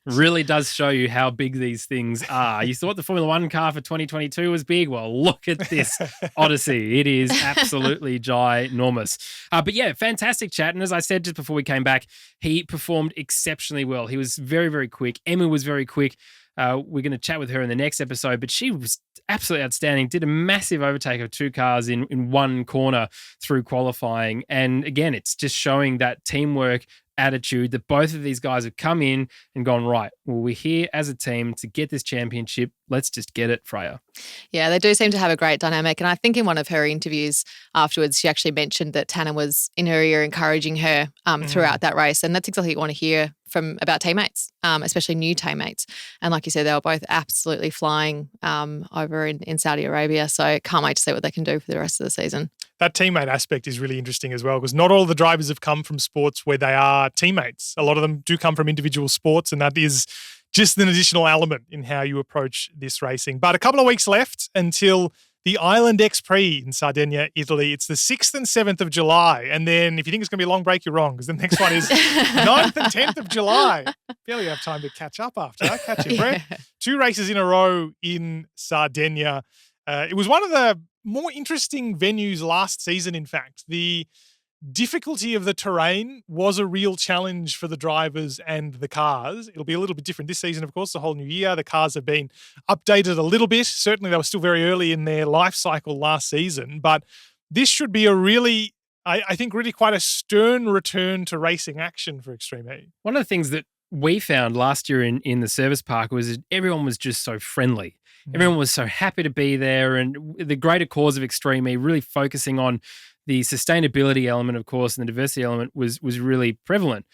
Really does show you how big these things are. You thought the Formula One car for 2022 was big? Well, look at this Odyssey. It is absolutely ginormous. But yeah, fantastic chat. And as I said just before we came back, he performed exceptionally well. He was very, very quick. Emma was very quick. We're going to chat with her in the next episode, but she was absolutely outstanding. Did a massive overtake of 2 cars in one corner through qualifying. And again, it's just showing that teamwork attitude that both of these guys have come in and gone, right, well, we're here as a team to get this championship. Let's just get it, Freya. Yeah, they do seem to have a great dynamic. And I think in one of her interviews afterwards, she actually mentioned that Tanner was in her ear encouraging her throughout that race. And that's exactly what you want to hear about teammates, especially new teammates. And like you said, they were both absolutely flying over in Saudi Arabia. So can't wait to see what they can do for the rest of the season. That teammate aspect is really interesting as well, because not all the drivers have come from sports where they are teammates. A lot of them do come from individual sports, and that is just an additional element in how you approach this racing. But a couple of weeks left until the Island X Prix in Sardinia, Italy. It's the 6th and 7th of July. And then if you think it's going to be a long break, you're wrong, because the next one is 9th and 10th of July. Barely have time to catch up after that. Catch your breath. 2 races in a row in Sardinia. It was one of the more interesting venues last season, in fact. The difficulty of the terrain was a real challenge for the drivers and the cars. It'll be a little bit different this season, of course, the whole new year. The cars have been updated a little bit. Certainly, they were still very early in their life cycle last season, but this should be a really, I think, really quite a stern return to racing action for Extreme E. One of the things that we found last year in the service park was that everyone was just so friendly. Everyone was so happy to be there, and the greater cause of Extreme E, really focusing on the sustainability element, of course, and the diversity element was really prevalent.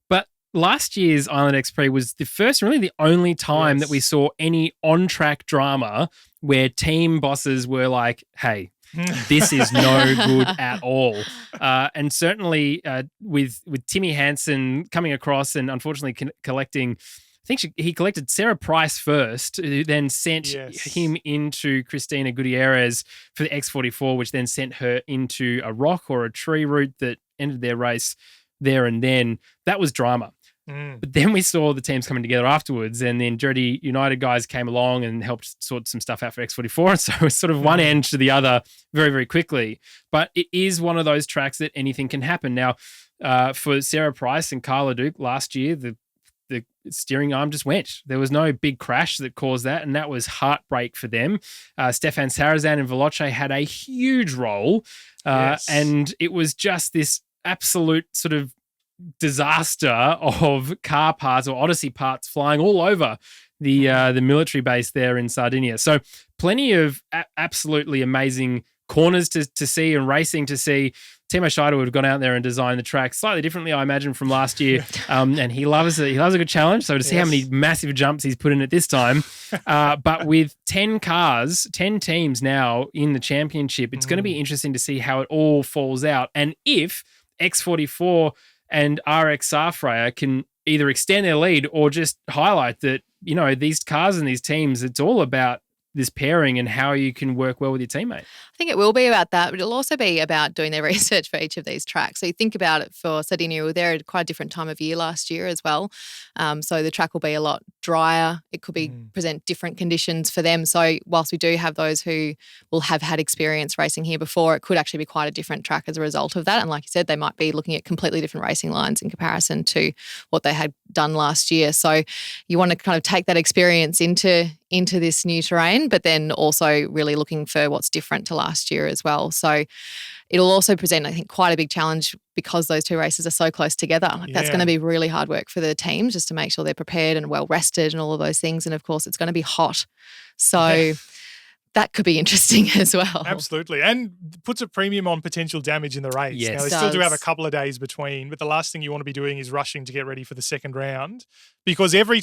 But last year's Island X Prix was the first and really the only time that we saw any on-track drama where team bosses were like, hey, this is no good at all. And certainly with Timmy Hansen coming across and unfortunately collecting, I think he collected Sarah Price first, who then sent him into Christina Gutierrez for the X44, which then sent her into a rock or a tree route that ended their race there and then. That was drama. But then we saw the teams coming together afterwards, and then Dirty United guys came along and helped sort some stuff out for X44. And so it was sort of one end to the other very, very quickly. But it is one of those tracks that anything can happen. Now, for Sarah Price and Carla Duke last year, the steering arm just went. There was no big crash that caused that, and that was heartbreak for them. Stefan Sarazan and Veloce had a huge role, and it was just this absolute sort of disaster of car parts or Odyssey parts flying all over the military base there in Sardinia. So plenty of absolutely amazing corners to see and racing to see. Timo Scheider would have gone out there and designed the track slightly differently, I imagine, from last year. And he loves a good challenge. So to see how many massive jumps he's put in at this time. But with 10 cars, 10 teams now in the championship, it's going to be interesting to see how it all falls out. And if X44 and RXR Freya can either extend their lead or just highlight that, you know, these cars and these teams, it's all about this pairing and how you can work well with your teammate. I think it will be about that, but it'll also be about doing their research for each of these tracks. So you think about it for Sardinia, we were there at quite a different time of year last year as well. So the track will be a lot drier. It could be present different conditions for them. So whilst we do have those who will have had experience racing here before, it could actually be quite a different track as a result of that. And like you said, they might be looking at completely different racing lines in comparison to what they had done last year. So you want to kind of take that experience into this new terrain, but then also really looking for what's different to last year as well. So it'll also present, I think, quite a big challenge because those two races are so close together. That's going to be really hard work for the teams just to make sure they're prepared and well rested and all of those things. And of course, it's going to be hot. So that could be interesting as well. Absolutely. And puts a premium on potential damage in the race. Yes. Now, they still do have a couple of days between, but the last thing you want to be doing is rushing to get ready for the second round, because every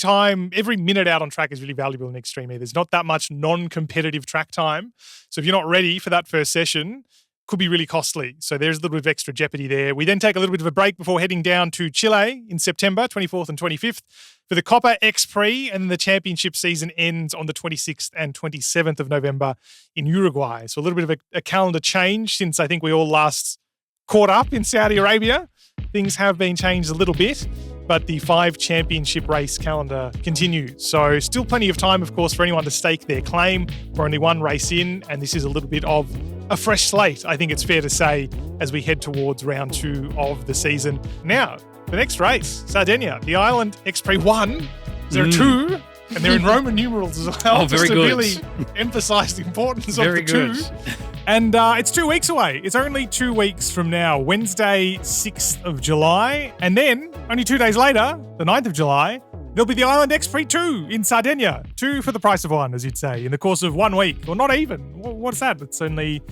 minute out on track is really valuable in Extreme E. There's not that much non-competitive track time. So if you're not ready for that first session, could be really costly. So there's a little bit of extra jeopardy there. We then take a little bit of a break before heading down to Chile in September, 24th and 25th for the Copa X Prix, and then the championship season ends on the 26th and 27th of November in Uruguay. So a little bit of a calendar change since I think we all last caught up in Saudi Arabia. Things have been changed a little bit, but the 5 championship race calendar continues. So still plenty of time, of course, for anyone to stake their claim. We're only one race in, and this is a little bit of a fresh slate, I think it's fair to say, as we head towards round 2 of the season. Now, the next race, Sardinia, the Island X Prix 1. There are 2, and they're in Roman numerals as well. Oh, very just to good. really emphasise the importance Very of the good. 2. And it's 2 weeks away. It's only 2 weeks from now, Wednesday, 6th of July. And then, only 2 days later, the 9th of July, there'll be the Island X Prix 2 in Sardinia. 2 for the price of 1, as you'd say, in the course of 1 week. Or not even. What's that? It's only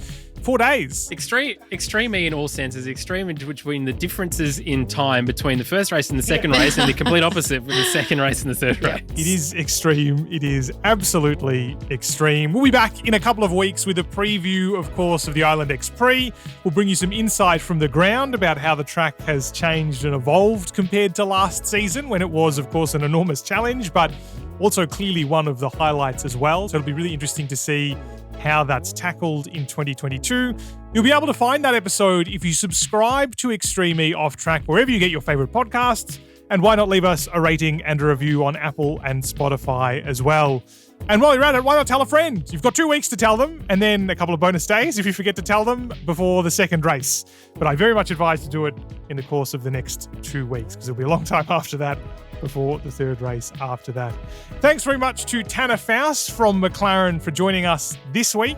4 days. Extreme E in all senses. Extreme in between the differences in time between the first race and the second race, and the complete opposite with the second race and the third race. It is extreme. It is absolutely extreme. We'll be back in a couple of weeks with a preview, of course, of the Island X Prix. We'll bring you some insight from the ground about how the track has changed and evolved compared to last season, when it was, of course, an enormous challenge, but also clearly one of the highlights as well. So it'll be really interesting to see how that's tackled in 2022. You'll be able to find that episode if you subscribe to Extreme E Off Track wherever you get your favorite podcasts. And why not leave us a rating and a review on Apple and Spotify as well. And while you're at it, why not tell a friend? You've got 2 weeks to tell them, and then a couple of bonus days if you forget to tell them before the second race. But I very much advise to do it in the course of the next 2 weeks, because it'll be a long time after that before the third race after that. Thanks very much to Tanner Foust from McLaren for joining us this week.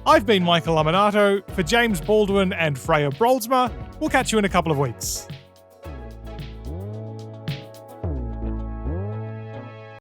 I've been Michael Laminato. For James Baldwin and Freya Broldsma, we'll catch you in a couple of weeks.